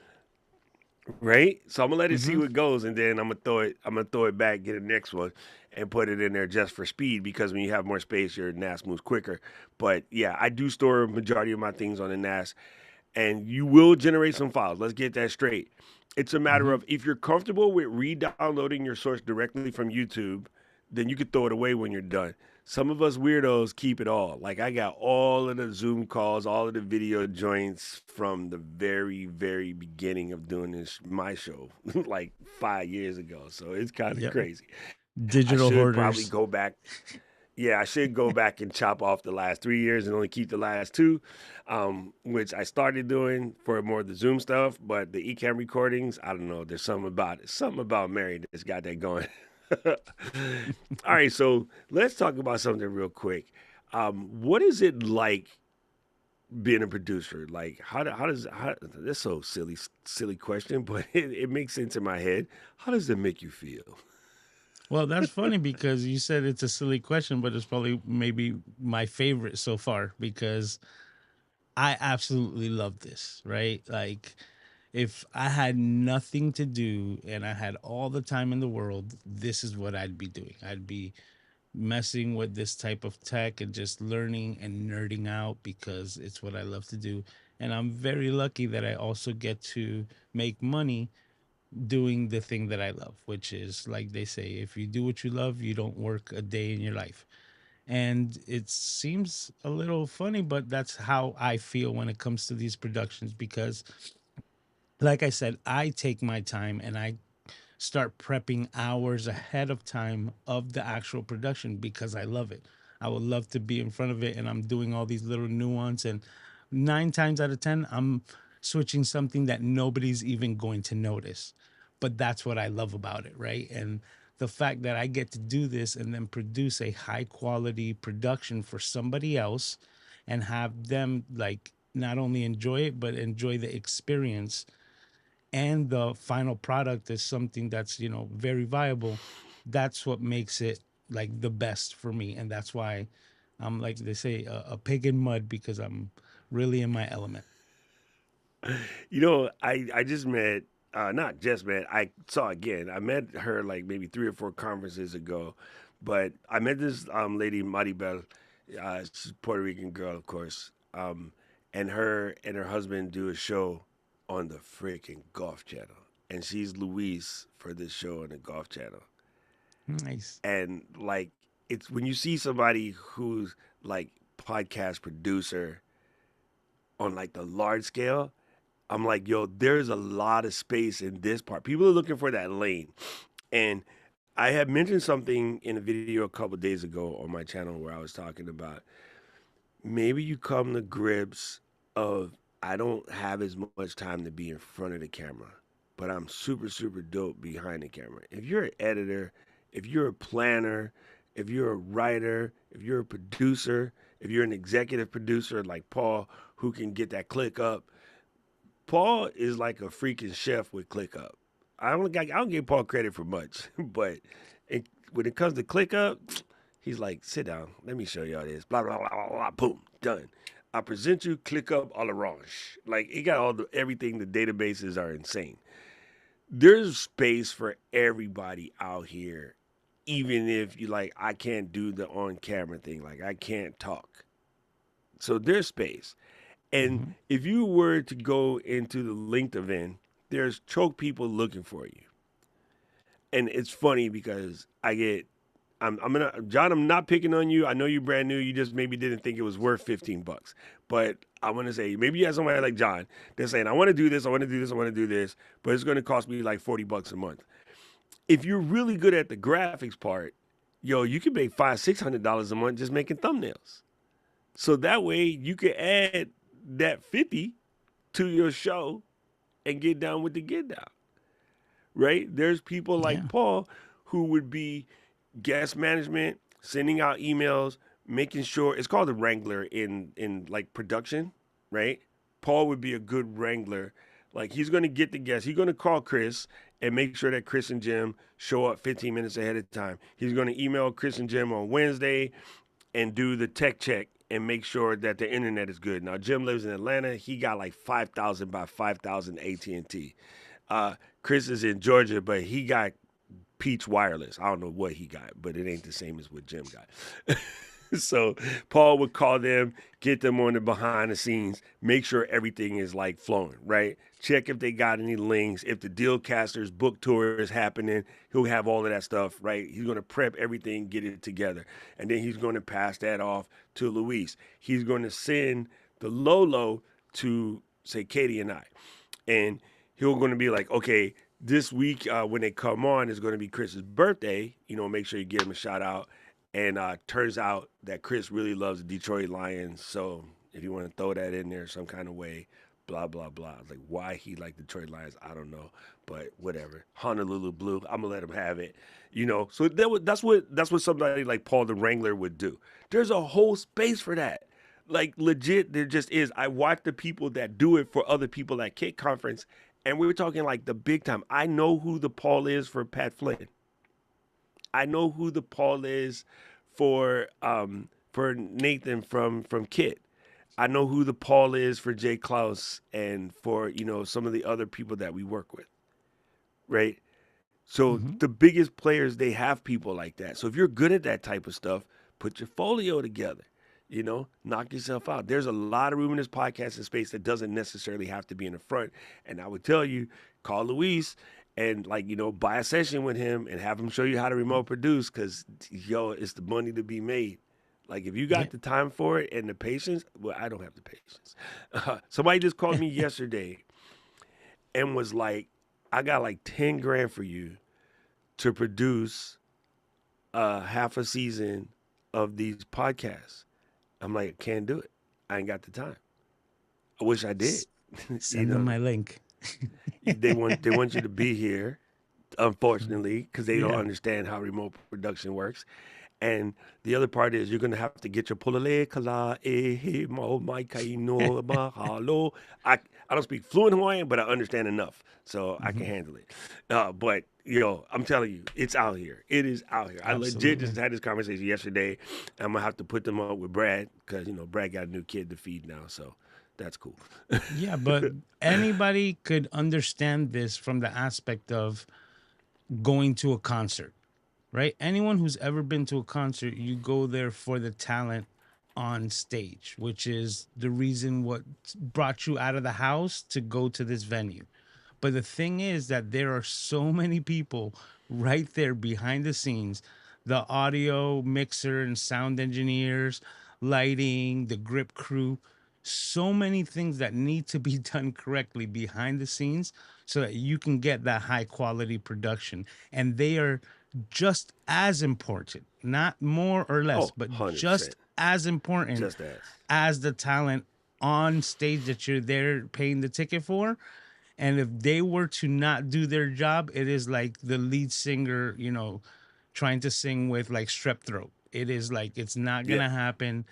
right? So I'm gonna let it see Hmm. what goes, and then I'm gonna throw it. I'm gonna throw it back, get the next one, and put it in there just for speed because when you have more space, your NAS moves quicker. But yeah, I do store a majority of my things on the NAS, and you will generate some files. Let's get that straight. It's a matter Hmm. of if you're comfortable with re-downloading your source directly from YouTube, then you could throw it away when you're done. Some of us weirdos keep it all. Like I got all of the Zoom calls, all of the video joints from the very, very beginning of doing this my show, like 5 years ago. So it's kind of Yep. crazy. I Digital should probably hoarders. go back. Yeah, I should go back and chop off the last 3 years and only keep the last two, which I started doing for more of the Zoom stuff. But the Ecamm recordings, I don't know. There's something about it. Something about Mary that's got that going. All right, so let's talk about something real quick. What is it like being a producer? Like, that's so silly question, but it makes sense in my head. How does it make you feel? Well, that's funny because you said it's a silly question, but it's probably maybe my favorite so far because I absolutely love this, right? Like, if I had nothing to do and I had all the time in the world, this is what I'd be doing. I'd be messing with this type of tech and just learning and nerding out because it's what I love to do. And I'm very lucky that I also get to make money doing the thing that I love, which is like they say, if you do what you love, you don't work a day in your life. And it seems a little funny, but that's how I feel when it comes to these productions because, like I said, I take my time and I start prepping hours ahead of time of the actual production because I love it. I would love to be in front of it and I'm doing all these little nuance and 9 times out of 10 I'm switching something that nobody's even going to notice. But that's what I love about it, right? And the fact that I get to do this and then produce a high quality production for somebody else and have them like not only enjoy it but enjoy the experience, and the final product is something that's, very viable. That's what makes it like the best for me, and that's why I'm, like they say, a pig in mud, because I'm really in my element. I just met, not just met, I saw again. I met her like maybe 3 or 4 conferences ago, but I met this lady Maribel. She's a Puerto Rican girl, of course. And her husband do a show on the freaking Golf Channel, and she's Louise for this show on the Golf Channel. Nice. And like, it's when you see somebody who's like podcast producer on like the large scale, I'm like, yo, there's a lot of space in this part. People are looking for that lane. And I had mentioned something in a video a couple days ago on my channel where I was talking about maybe you come to grips of I don't have as much time to be in front of the camera, but I'm super, super dope behind the camera. If you're an editor, if you're a planner, if you're a writer, if you're a producer, if you're an executive producer like Paul who can get that click up, Paul is like a freaking chef with ClickUp. I don't give Paul credit for much, but when it comes to ClickUp, he's like, sit down, let me show y'all this. Blah blah blah blah blah. Boom, done. I present you ClickUp à l'orange. Like it got all the everything. The databases are insane. There's space for everybody out here, even if you like. I can't do the on camera thing. Like I can't talk. So there's space. And Hmm. if you were to go into the linked event, there's choke people looking for you. And it's funny because I'm gonna John, I'm not picking on you. I know you're brand new. You just maybe didn't think it was worth $15. But I want to say maybe you have somebody like John that's saying, I want to do this, I want to do this, I want to do this, but it's gonna cost me like $40 a month. If you're really good at the graphics part, yo, you can make $500-$600 a month just making thumbnails. So that way you can add that 50 to your show and get down with the get down, right? There's people like Yeah. Paul who would be guest management, sending out emails, making sure it's called a wrangler in like production, right? Paul would be a good wrangler. Like he's gonna get the guests. He's gonna call Chris and make sure that Chris and Jim show up 15 minutes ahead of time. He's gonna email Chris and Jim on Wednesday and do the tech check and make sure that the internet is good. Now Jim lives in Atlanta. He got like 5,000 by 5,000 AT&T. Chris is in Georgia, but he got Peach Wireless. I don't know what he got, but it ain't the same as what Jim got. So Paul would call them, get them on the behind the scenes, make sure everything is like flowing, right? Check if they got any links, if the deal casters book tour is happening, he'll have all of that stuff, right? He's gonna prep everything, get it together, and then he's gonna pass that off to Luis. He's gonna send the Lolo to say Katie and I, and he'll gonna be like, okay, this week when they come on is going to be Chris's birthday. Make sure you give him a shout out. And turns out that Chris really loves the Detroit Lions. So if you want to throw that in there some kind of way, blah blah blah. Like why he like Detroit Lions, I don't know, but whatever. Honolulu Blue, I'm gonna let him have it. So that's what somebody like Paul the Wrangler would do. There's a whole space for that. Like legit, there just is. I watch the people that do it for other people at Kick Conference, and we were talking like the big time. I know who the Paul is for Pat Flynn. I know who the Paul is for Nathan from Kit. I know who the Paul is for Jay Klaus and for some of the other people that we work with, right? So Hmm. the biggest players they have people like that. So if you're good at that type of stuff, put your folio together. Knock yourself out. There's a lot of room in this podcasting space that doesn't necessarily have to be in the front. And I would tell you, call Luis and like, buy a session with him and have him show you how to remote produce because yo, it's the money to be made. Like if you Yeah. got the time for it and the patience, well, I don't have the patience. Somebody just called me yesterday and was like, I got like 10 grand for you to produce half a season of these podcasts. I'm like, can't do it. I ain't got the time. I wish I did. S- you Send them know, my link. they want you to be here. unfortunately, because they don't Yeah. understand how remote production works. And the other part is you're gonna have to get your polale kala e mo mai kaino mahalo. I don't speak fluent Hawaiian, but I understand enough, so I can Mhm. handle it. But I'm telling you, it's out here. It is out here. I legit just Absolutely. had this conversation yesterday. I'm gonna have to put them up with Brad because Brad got a new kid to feed now, so that's cool. Yeah, but anybody could understand this from the aspect of going to a concert, right? Anyone who's ever been to a concert, you go there for the talent on stage, which is the reason what brought you out of the house to go to this venue. But the thing is that there are so many people right there behind the scenes, the audio mixer and sound engineers, lighting, the grip crew, so many things that need to be done correctly behind the scenes so that you can get that high quality production. And they are just as important, not more or less, Oh, but just 100%. as important Just as. as the talent on stage that you're there paying the ticket for. And if they were to not do their job, it is like the lead singer, trying to sing with like strep throat. It is like it's not Yeah. gonna happen.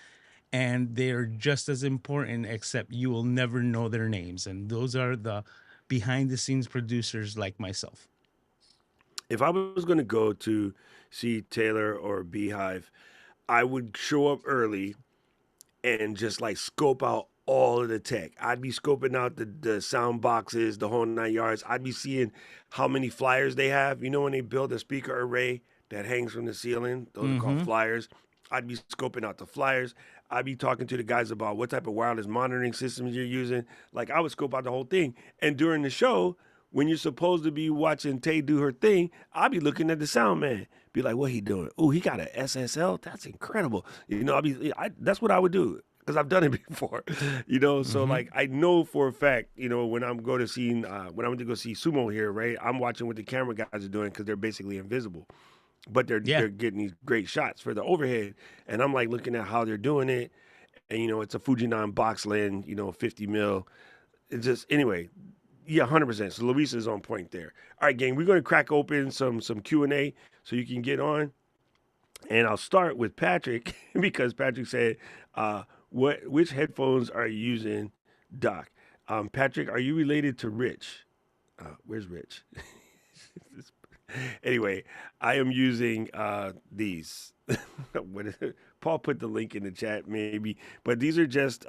And they're just as important, except you will never know their names. And those are the behind the scenes producers like myself. If I was going to go to see Taylor or Beehive, I would show up early and just like scope out all of the tech. I'd be scoping out the sound boxes, the whole 9 yards. I'd be seeing how many flyers they have. You know, when they build a speaker array that hangs from the ceiling, those are called Mm-hmm. flyers. I'd be scoping out the flyers. I'd be talking to the guys about what type of wireless monitoring systems you're using. Like I would scope out the whole thing. And during the show, when you're supposed to be watching Tay do her thing, I'll be looking at the sound man. Be like, what he doing? Oh, he got a SSL. That's incredible. That's what I would do because I've done it before. So Mm-hmm. like I know for a fact, when I'm going to see when I went to go see sumo here, right? I'm watching what the camera guys are doing because they're basically invisible, but they're Yeah. they're getting these great shots for the overhead, and I'm like looking at how they're doing it, and it's a Fujinon box lens, 50 mil. It's just anyway, yeah, 100%. So Luis is on point there. All right, gang, we're going to crack open some Q&A so you can get on. And I'll start with Patrick because Patrick said, which headphones are you using, Doc? Patrick, are you related to Rich? Where's Rich? Anyway, I am using these. What is it? Paul put the link in the chat, maybe, but these are just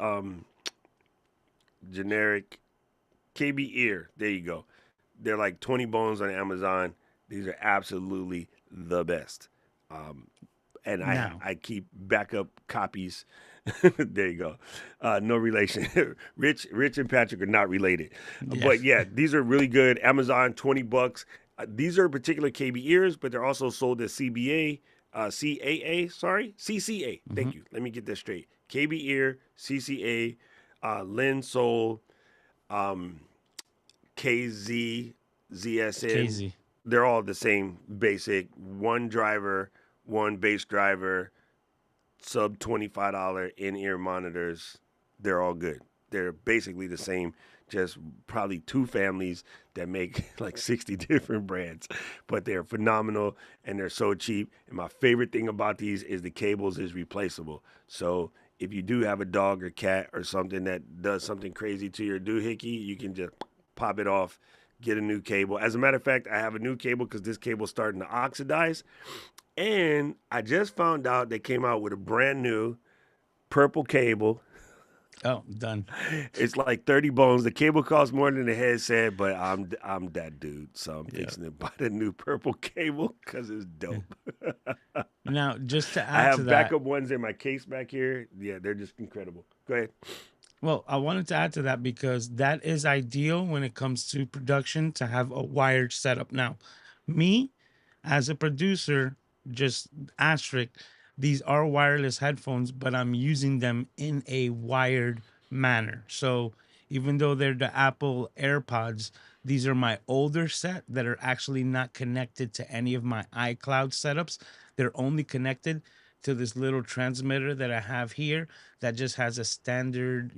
generic KB ear. There you go. They're like 20 bones on Amazon. These are absolutely the best. Um, and I Now, I keep backup copies. There you go. No relation. Rich and Patrick are not related, yeah. but yeah, these are really good. Amazon, $20. These are particular KB ears, but they're also sold as CAA. Sorry, CCA. Mm-hmm. Thank you. Let me get that straight. KB ear, CCA, Lin Soul, um, KZ, ZSN. KZ. They're all the same basic. One driver, one bass driver, sub $25 in ear monitors. They're all good. They're basically the same, just probably two families that make like 60 different brands, but they're phenomenal and they're so cheap. And my favorite thing about these is the cables is replaceable. So if you do have a dog or cat or something that does something crazy to your doohickey, you can just pop it off, get a new cable. As a matter of fact, I have a new cable because this cable's starting to oxidize. And I just found out they came out with a brand new purple cable. Oh, done. It's like 30 bones. The cable costs more than the headset, but I'm that dude, so I'm Yeah. fixing to buy the new purple cable because it's Yeah. dope. Now, just to I add to have that, backup ones in my case back here. Yeah, they're just incredible. Go ahead. well, I wanted to add to that because that is ideal when it comes to production to have a wired setup. Now, me as a producer, just asterisk, these are wireless headphones, but I'm using them in a wired manner. So even though they're the Apple AirPods, these are my older set that are actually not connected to any of my iCloud setups. They're only connected to this little transmitter that I have here that just has a standard,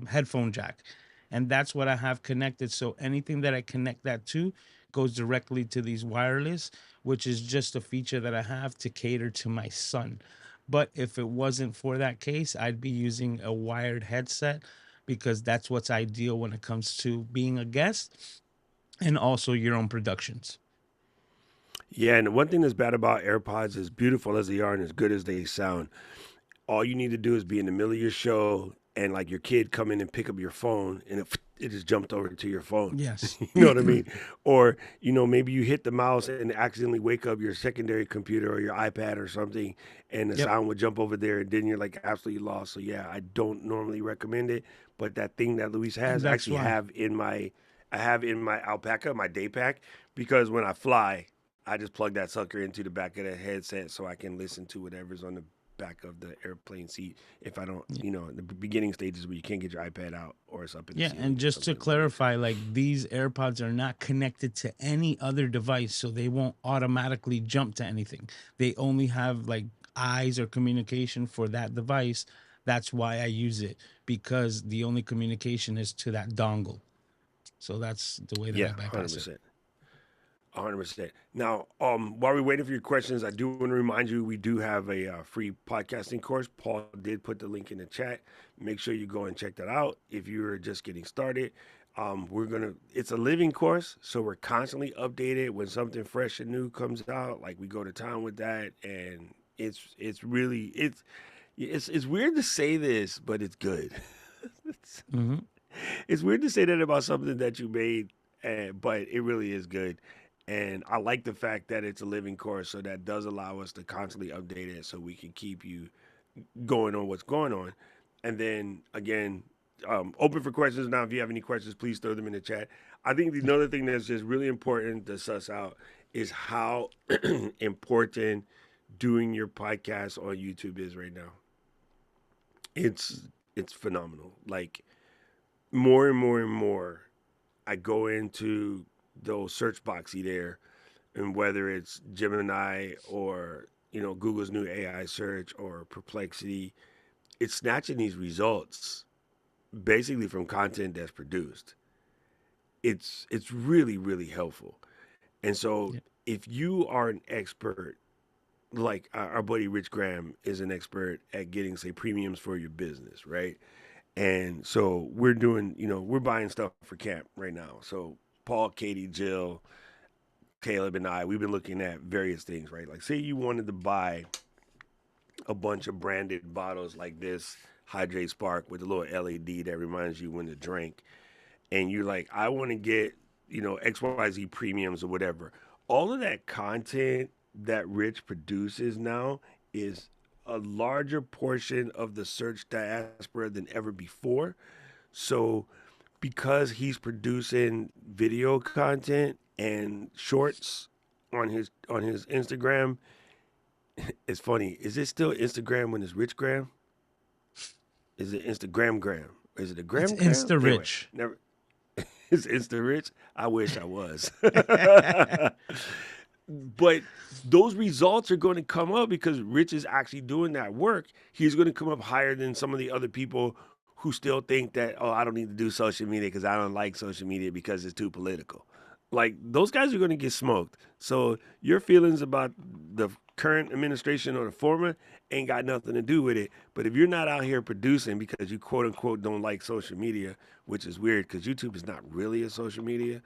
headphone jack. And that's what I have connected. So anything that I connect that to goes directly to these wireless, which is just a feature that I have to cater to my son. But if it wasn't for that case, I'd be using a wired headset because that's what's ideal when it comes to being a guest and also your own productions. Yeah, and one thing that's bad about AirPods, as beautiful as they are and as good as they sound, all you need to do is be in the middle of your show and like your kid come in and pick up your phone and it just jumped over to your phone. Yes. You know what I mean? Or, maybe you hit the mouse and accidentally wake up your secondary computer or your iPad or something and the Yep. sound would jump over there and then you're like absolutely lost. So yeah, I don't normally recommend it, but that thing that Luis And has, I that's actually why. have in my alpaca, my day pack, because when I fly, I just plug that sucker into the back of the headset so I can listen to whatever's on the back of the airplane seat if I don't, in the beginning stages where you can't get your iPad out or it's up in the Yeah, and ceiling or just to something weird. clarify, like these AirPods are not connected to any other device, so they won't automatically jump to anything. They only have like eyes or communication for that device. That's why I use it because the only communication is to that dongle. So that's the way that Yeah, I bypass it. 100%. 100%. Now, while we're waiting for your questions, I do want to remind you we do have a free podcasting course. Paul did put the link in the chat. Make sure you go and check that out if you're just getting started. It's a living course, so we're constantly updated when something fresh and new comes out. Like we go to town with that, and it's weird to say this, but it's good. it's, Hmm. it's weird to say that about something that you made, but it really is good. And I like the fact that it's a living course, so that does allow us to constantly update it, so we can keep you going on what's going on. And then again, open for questions now. If you have any questions, please throw them in the chat. I think the another thing that's just really important to suss out is how important doing your podcast on YouTube is right now. It's phenomenal. Like more and more and more, I go into those search boxy there, and whether it's Gemini or Google's new AI search or Perplexity, it's snatching these results basically from content that's produced. It's really really helpful. And so Yeah. if you are an expert, like our buddy Rich Graham is an expert at getting say premiums for your business, right? And so we're buying stuff for camp right now. So Paul, Katie, Jill, Caleb, and I, we've been looking at various things, right? Like, say you wanted to buy a bunch of branded bottles like this Hydrate Spark with a little LED that reminds you when to drink, and you're like, I want to get, XYZ premiums or whatever. All of that content that Rich produces now is a larger portion of the search diaspora than ever before. So, because he's producing video content and shorts on his Instagram, it's funny. Is it still Instagram when it's Rich Graham? Is it Instagram Gram? Is it a It's Gram Gram? Insta Anyway, Rich. never. It's Insta Rich. I wish I was. But those results are going to come up because Rich is actually doing that work. He's going to come up higher than some of the other people who still think that, oh, I don't need to do social media because I don't like social media because it's too political. Like those guys are going to get smoked. So your feelings about the current administration or the former ain't got nothing to do with it. But if you're not out here producing because you quote unquote don't like social media, which is weird because YouTube is not really a social media,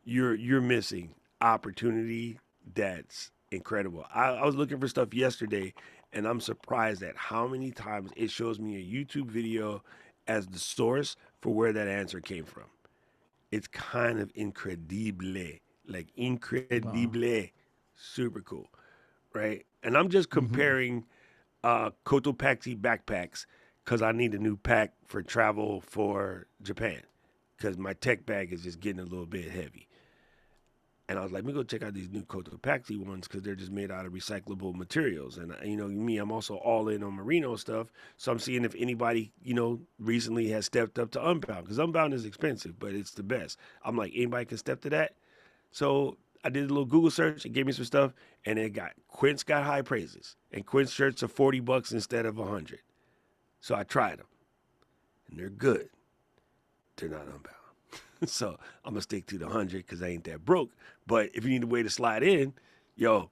you're missing opportunity that's incredible. I was looking for stuff yesterday, and I'm surprised at how many times it shows me a YouTube video as the source for where that answer came from. It's kind of incredible, like Wow. incredible, super cool, right? And I'm just Hmm. comparing Cotopaxi backpacks because I need a new pack for travel for Japan because my tech bag is just getting a little bit heavy. And I was like, let me go check out these new Cotopaxi ones because they're just made out of recyclable materials. And me, I'm also all in on merino stuff. So I'm seeing if anybody, recently has stepped up to Unbound because Unbound is expensive, but it's the best. I'm like, anybody can step to that. So I did a little Google search. It gave me some stuff, and Quince got high praises, and Quince shirts are $40 instead of 100. So I tried them, and they're good. They're not Unbound. So I'm gonna stick to the 100 because I ain't that broke. But if you need a way to slide in, yo,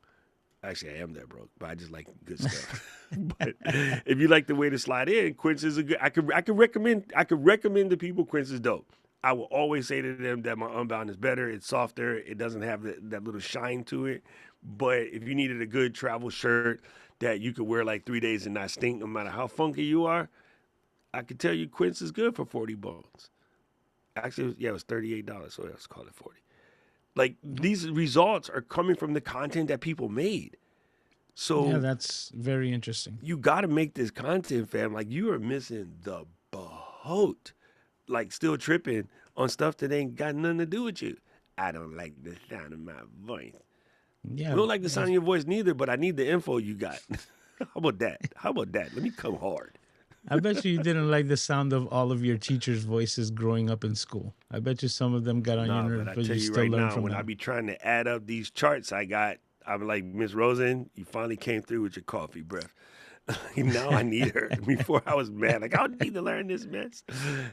actually I am that broke, but I just like good stuff. But if you like the way to slide in, Quince is a good. I could recommend to people Quince is dope. I will always say to them that my Unbound is better. It's softer. It doesn't have that little shine to it. But if you needed a good travel shirt that you could wear like 3 days and not stink, no matter how funky you are, I could tell you Quince is good for 40 bones. Actually, yeah, it was $38, so let's call it 40. Like these results are coming from the content that people made. Yeah, So that's very interesting. you got to make this content, fam. Like you are missing the boat. Like still tripping on stuff that ain't got nothing to do with you. I don't like the sound of my voice. I Yeah, don't like the sound of your voice neither, but I need the info you got. How about that? How about that? Let me come hard. I bet you didn't like the sound of all of your teachers' voices growing up in school. I bet you some of them got on your Nah, but nerves, I but tell you you still right learn now, from when I them. be trying to add up these charts I got, I'm like, Miss Rosen, you finally came through with your coffee breath. Now I need her. Before I was mad, like I don't need to learn this mess.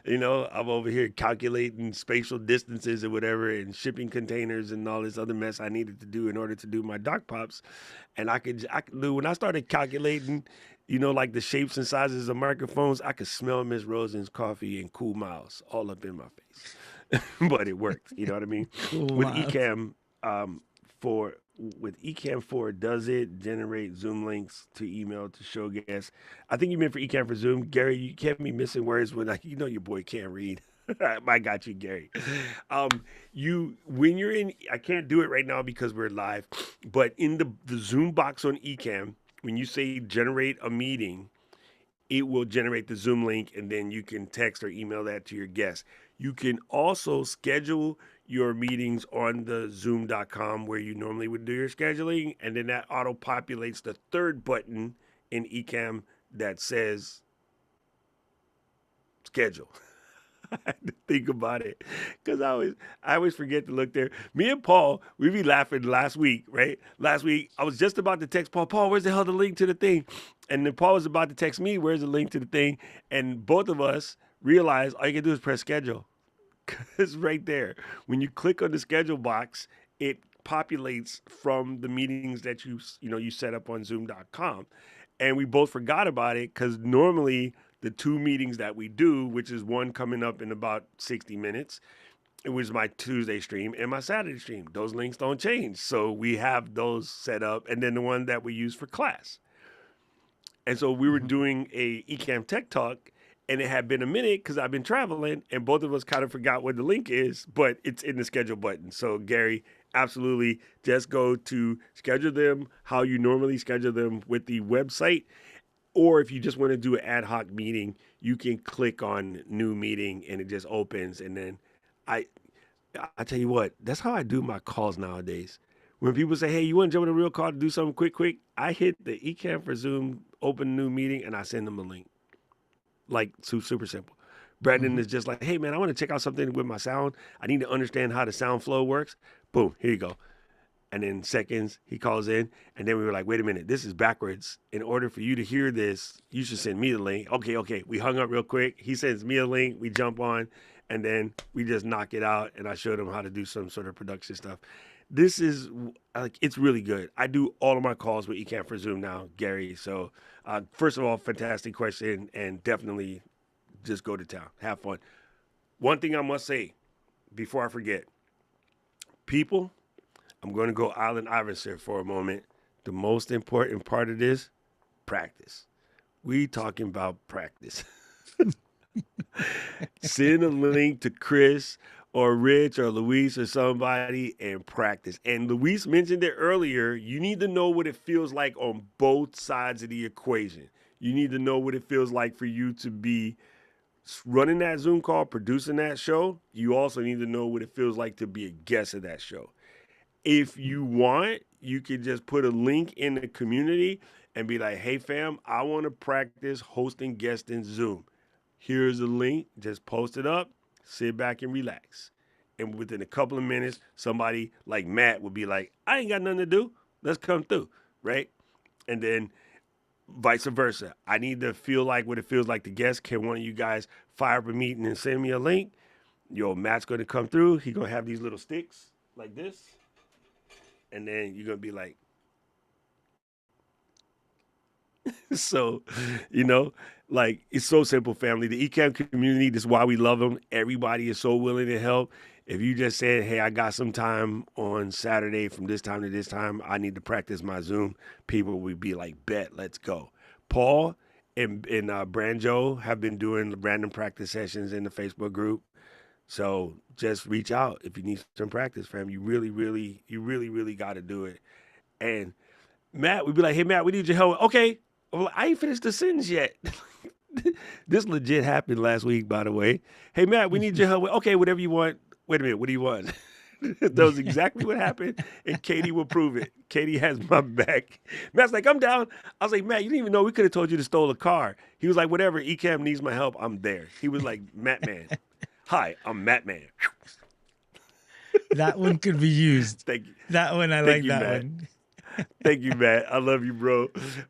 I'm over here calculating spatial distances or whatever, and shipping containers and all this other mess I needed to do in order to do my doc pops. And I could do when I started calculating, like the shapes and sizes of microphones, I could smell Miss Rosen's coffee and Cool Miles all up in my face. But it worked. You know what I mean? Cool, With Miles. Ecamm, for with Ecamm 4, does it generate Zoom links to email to show guests? I think you meant for Ecamm for Zoom. Gary, you can't be missing words when your boy can't read. I got you, Gary. Um, you when you're in, I can't do it right now because we're live, but in the Zoom box on Ecamm, when you say generate a meeting, it will generate the Zoom link and then you can text or email that to your guests. You can also schedule your meetings on the zoom.com where you normally would do your scheduling, and then that auto populates the third button in Ecamm that says schedule. I had to think about it because I always forget to look there. Me and Paul, we be laughing last week, right? Last week, I was just about to text Paul, Paul, where's the hell the link to the thing? And then Paul was about to text me, where's the link to the thing? And both of us realized all you can do is press schedule. It's right there. When you click on the schedule box, it populates from the meetings that you set up on zoom.com. And we both forgot about it because normally the two meetings that we do, which is one coming up in about 60 minutes, it was my Tuesday stream and my Saturday stream. Those links don't change. So we have those set up, and then the one that we use for class. And so we were Mhm. doing a Ecamm Tech Talk, and it had been a minute because I've been traveling, and both of us kind of forgot what the link is, but it's in the schedule button. So Gary, absolutely, just go to schedule them how you normally schedule them with the website, or if you just want to do an ad hoc meeting, you can click on new meeting and it just opens. And then I I tell you what, that's how I do my calls nowadays. When people say, "Hey, you want to jump on a real call to do something quick," I hit the Ecamm for Zoom, open new meeting, and I send them a link. Like super simple. Brandon Mhm. is just like, "Hey man, I want to check out something with my sound. I need to understand how the sound flow works." Boom, here you go. And in seconds, he calls in, and then we were like, "Wait a minute, this is backwards. In order for you to hear this, you should send me the link." Okay, okay. We hung up real quick. He sends me a link. We jump on, and then we just knock it out. And I showed him how to do some sort of production stuff. This is like it's really good. I do all of my calls with Ecamm for Zoom now, Gary. So first of all, fantastic question, and definitely just go to town, have fun. One thing I must say before I forget, people, I'm going to go Allen Iverson for a moment. The most important part of this, practice. We talking about practice. Send a link to Chris or Rich or Luis or somebody and practice. And Luis mentioned it earlier. You need to know what it feels like on both sides of the equation. You need to know what it feels like for you to be running that Zoom call, producing that show. You also need to know what it feels like to be a guest of that show. If you want, you can just put a link in the community and be like, "Hey fam, I want to practice hosting guests in Zoom. Here's a link. Just post it up, sit back and relax." And within a couple of minutes, somebody like Matt would be like, "I ain't got nothing to do. Let's come through." Right? And then vice versa. I need to feel like what it feels like to guest. Can one of you guys fire up a meeting and send me a link? Yo, Matt's gonna come through. He gonna have these little sticks like this, and then you're gonna be like, so, you know, like it's so simple, family. The Ecamm community, this is why we love them. Everybody is so willing to help. If you just said, "Hey, I got some time on Saturday from this time to this time. I need to practice my Zoom," people would be like, "Bet, let's go." Paul and Branjo have been doing random practice sessions in the Facebook group. So just reach out if you need some practice, fam. You really got to do it. And Matt, we'd be like, "Hey, Matt, we need your help." Okay, well, I ain't finished the sentence yet. This legit happened last week, by the way. Hey, Matt, we need your help. Okay, whatever you want. Wait a minute, what do you want? That was exactly what happened, and Katie will prove it. Katie has my back. Matt's like, I'm down. I was like, Matt, you didn't even know we could have told you to stole a car. He was like, whatever, Ecamm needs my help, I'm there. He was like, Matt Man. Hi, I'm Matt Man. That one could be used. Thank you. That one, I Thank like you, that Matt. one. Thank you, Matt. I love you, bro.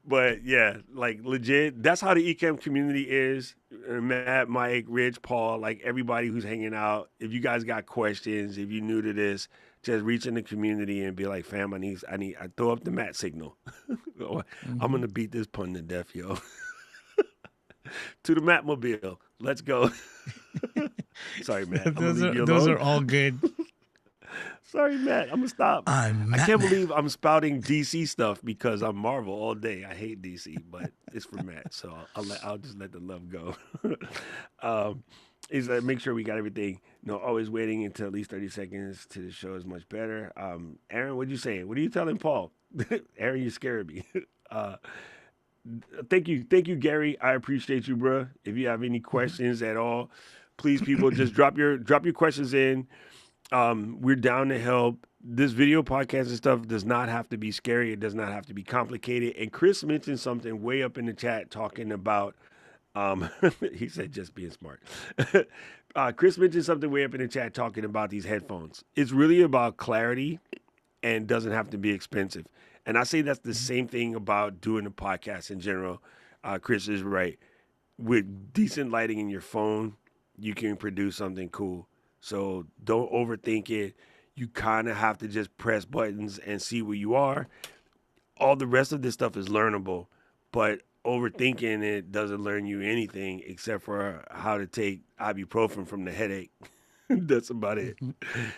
But yeah, like legit, that's how the Ecamm community is. Matt, Mike, Rich, Paul, like everybody who's hanging out. If you guys got questions, if you're new to this, just reach in the community and be like, fam, I throw up the Matt signal. I'm Mhm. gonna beat this pun to death, yo. To the Matt mobile. Let's go. Sorry, Matt. I'm gonna those leave are you those alone. are all good. Sorry, Matt. I'm gonna stop. I'm I can't Batman. believe I'm spouting DC stuff because I'm Marvel all day. I hate DC, but it's for Matt, so I'll just let the love go. um, is that make sure we got everything. No, always waiting until at least 30 seconds to the show is much better. Aaron, what you saying? What are you telling Paul? Aaron, you scared me. uh, thank you, Gary. I appreciate you, bro. If you have any questions at all, please, people, just drop your questions in. We're down to help. This video podcast and stuff does not have to be scary. It does not have to be complicated. And Chris mentioned something way up in the chat talking about. Um, he said just being smart. Chris mentioned something way up in the chat talking about these headphones. It's really about clarity and doesn't have to be expensive. And I say that's the same thing about doing a podcast in general. Chris is right. With decent lighting in your phone, you can produce something cool. So don't overthink it. You kind of have to just press buttons and see where you are. All the rest of this stuff is learnable, but overthinking it doesn't learn you anything except for how to take ibuprofen from the headache. That's about it.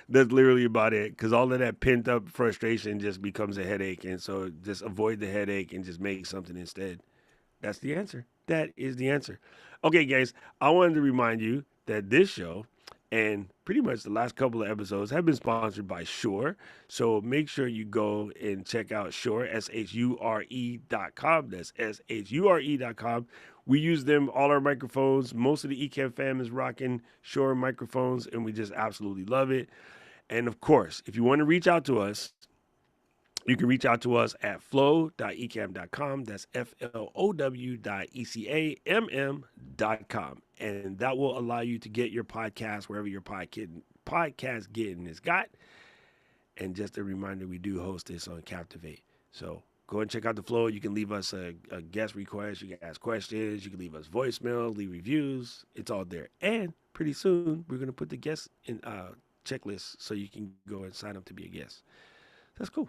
That's literally about it. Because all of that pent up frustration just becomes a headache. And so just avoid the headache and just make something instead. That's the answer. That is the answer. Okay, guys, I wanted to remind you that this show and pretty much the last couple of episodes have been sponsored by Shure. So make sure you go and check out Shure, SHURE.com. That's SHURE.com. We use them, all our microphones. Most of the Ecamm fam is rocking Shure microphones, and we just absolutely love it. And of course, if you want to reach out to us, you can reach out to us at flow.ecamm.com. That's flow.ecamm.com. And that will allow you to get your podcast wherever your podcast getting is got. And just a reminder, we do host this on Captivate. So go and check out the flow. You can leave us a guest request. You can ask questions. You can leave us voicemail, leave reviews. It's all there. And pretty soon, we're going to put the guest in checklist so you can go and sign up to be a guest. That's cool.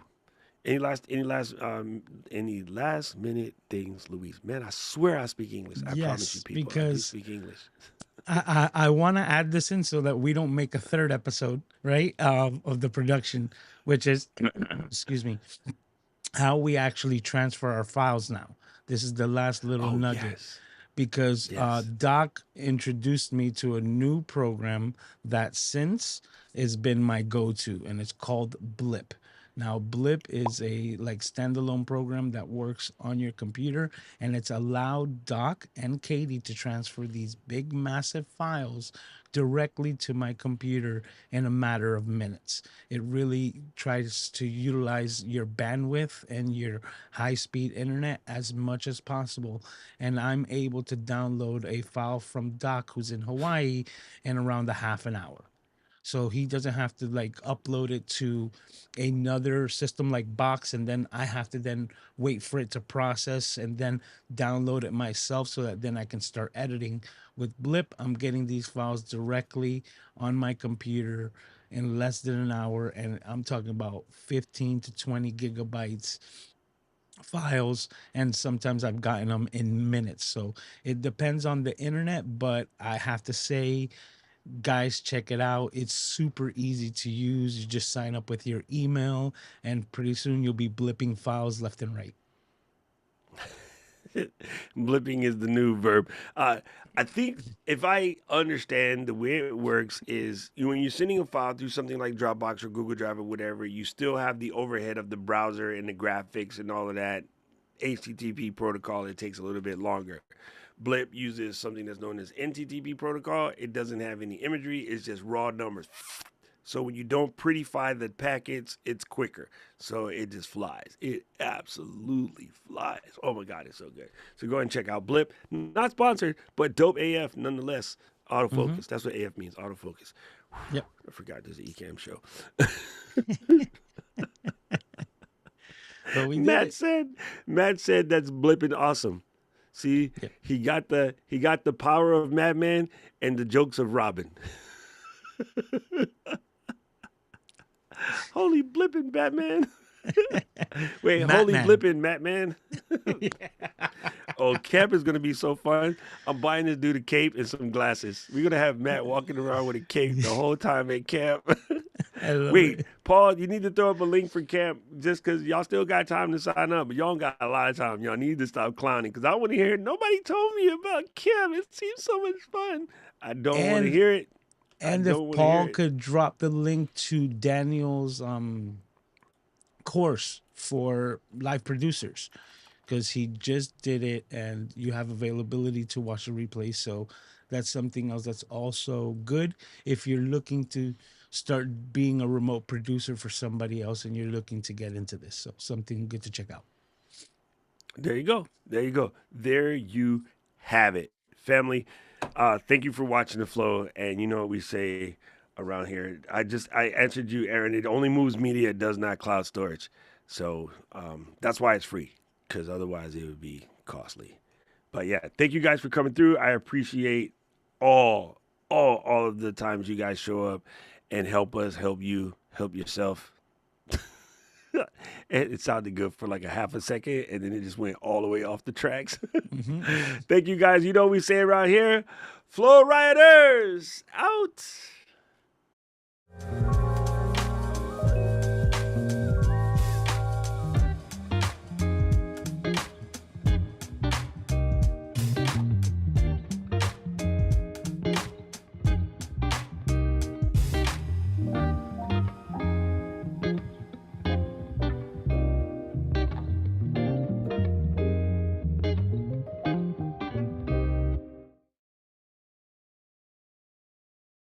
Any last minute things, Luis? Man, I swear I speak English. I promise you, Yes, people, I do because speak English. I want to add this in so that we don't make a third episode, right? Of the production, which is, excuse me, how we actually transfer our files now. This is the last little Oh nugget yes, because yes. Doc introduced me to a new program that since has been my go-to, and it's called Blip. Now, Blip is a like standalone program that works on your computer, and it's allowed Doc and Katie to transfer these big, massive files directly to my computer in a matter of minutes. It really tries to utilize your bandwidth and your high speed internet as much as possible. And I'm able to download a file from Doc, who's in Hawaii, in around a half an hour. so he doesn't have to like upload it to another system like Box, and then I have to then wait for it to process and then download it myself so that then I can start editing. With Blip, I'm getting these files directly on my computer in less than an hour, and I'm talking about 15 to 20 gigabytes files, and sometimes I've gotten them in minutes. So it depends on the internet, but I have to say, guys, check it out. It's super easy to use. You just sign up with your email, and pretty soon you'll be blipping files left and right. Blipping is the new verb. I think if I understand the way it works is when you're sending a file through something like Dropbox or Google Drive or whatever, you still have the overhead of the browser and the graphics and all of that. HTTP protocol, it takes a little bit longer. Blip uses something that's known as NTTP protocol. It doesn't have any imagery, it's just raw numbers. So when you don't prettify the packets, it's quicker. So it just flies. It absolutely flies. Oh my God, it's so good. So go ahead and check out Blip. Not sponsored, but dope AF nonetheless. Mm-hmm. Autofocus. That's what AF means. Autofocus. Whew, Yep. I forgot there's an Ecamm show. But we did Matt it. said. Matt said that's blipping awesome. See, Yep. he got the power of Madman and the jokes of Robin. Holy blipping Batman. Wait, holy Matman. blipping Batman. Yeah. Oh, camp is gonna be so fun. I'm buying this dude a cape and some glasses. We're gonna have Matt walking around with a cape the whole time at camp. I love Wait, it. Paul, you need to throw up a link for camp just because y'all still got time to sign up, but y'all don't got a lot of time. Y'all need to stop clowning because I want to hear it. Nobody told me about camp. It seems so much fun. I don't want to And hear it. I if don't want to hear Paul it. could drop the link to Daniel's course for live producers, because he just did it and you have availability to watch the replay. So that's something else that's also good if you're looking to start being a remote producer for somebody else and you're looking to get into this. So something good to check out. There you go. There you go. There you have it. Family, thank you for watching the flow. And you know what we say around here. I answered you, Aaron. It only moves media, it does not cloud storage. So that's why it's free, because otherwise it would be costly. But yeah, thank you guys for coming through. I appreciate all, all of the times you guys show up and help us, help you, help yourself. It sounded good for like a half a second, and then it just went all the way off the tracks. Hmm. Thank you guys. You know what we say around here, Flow Rioters out.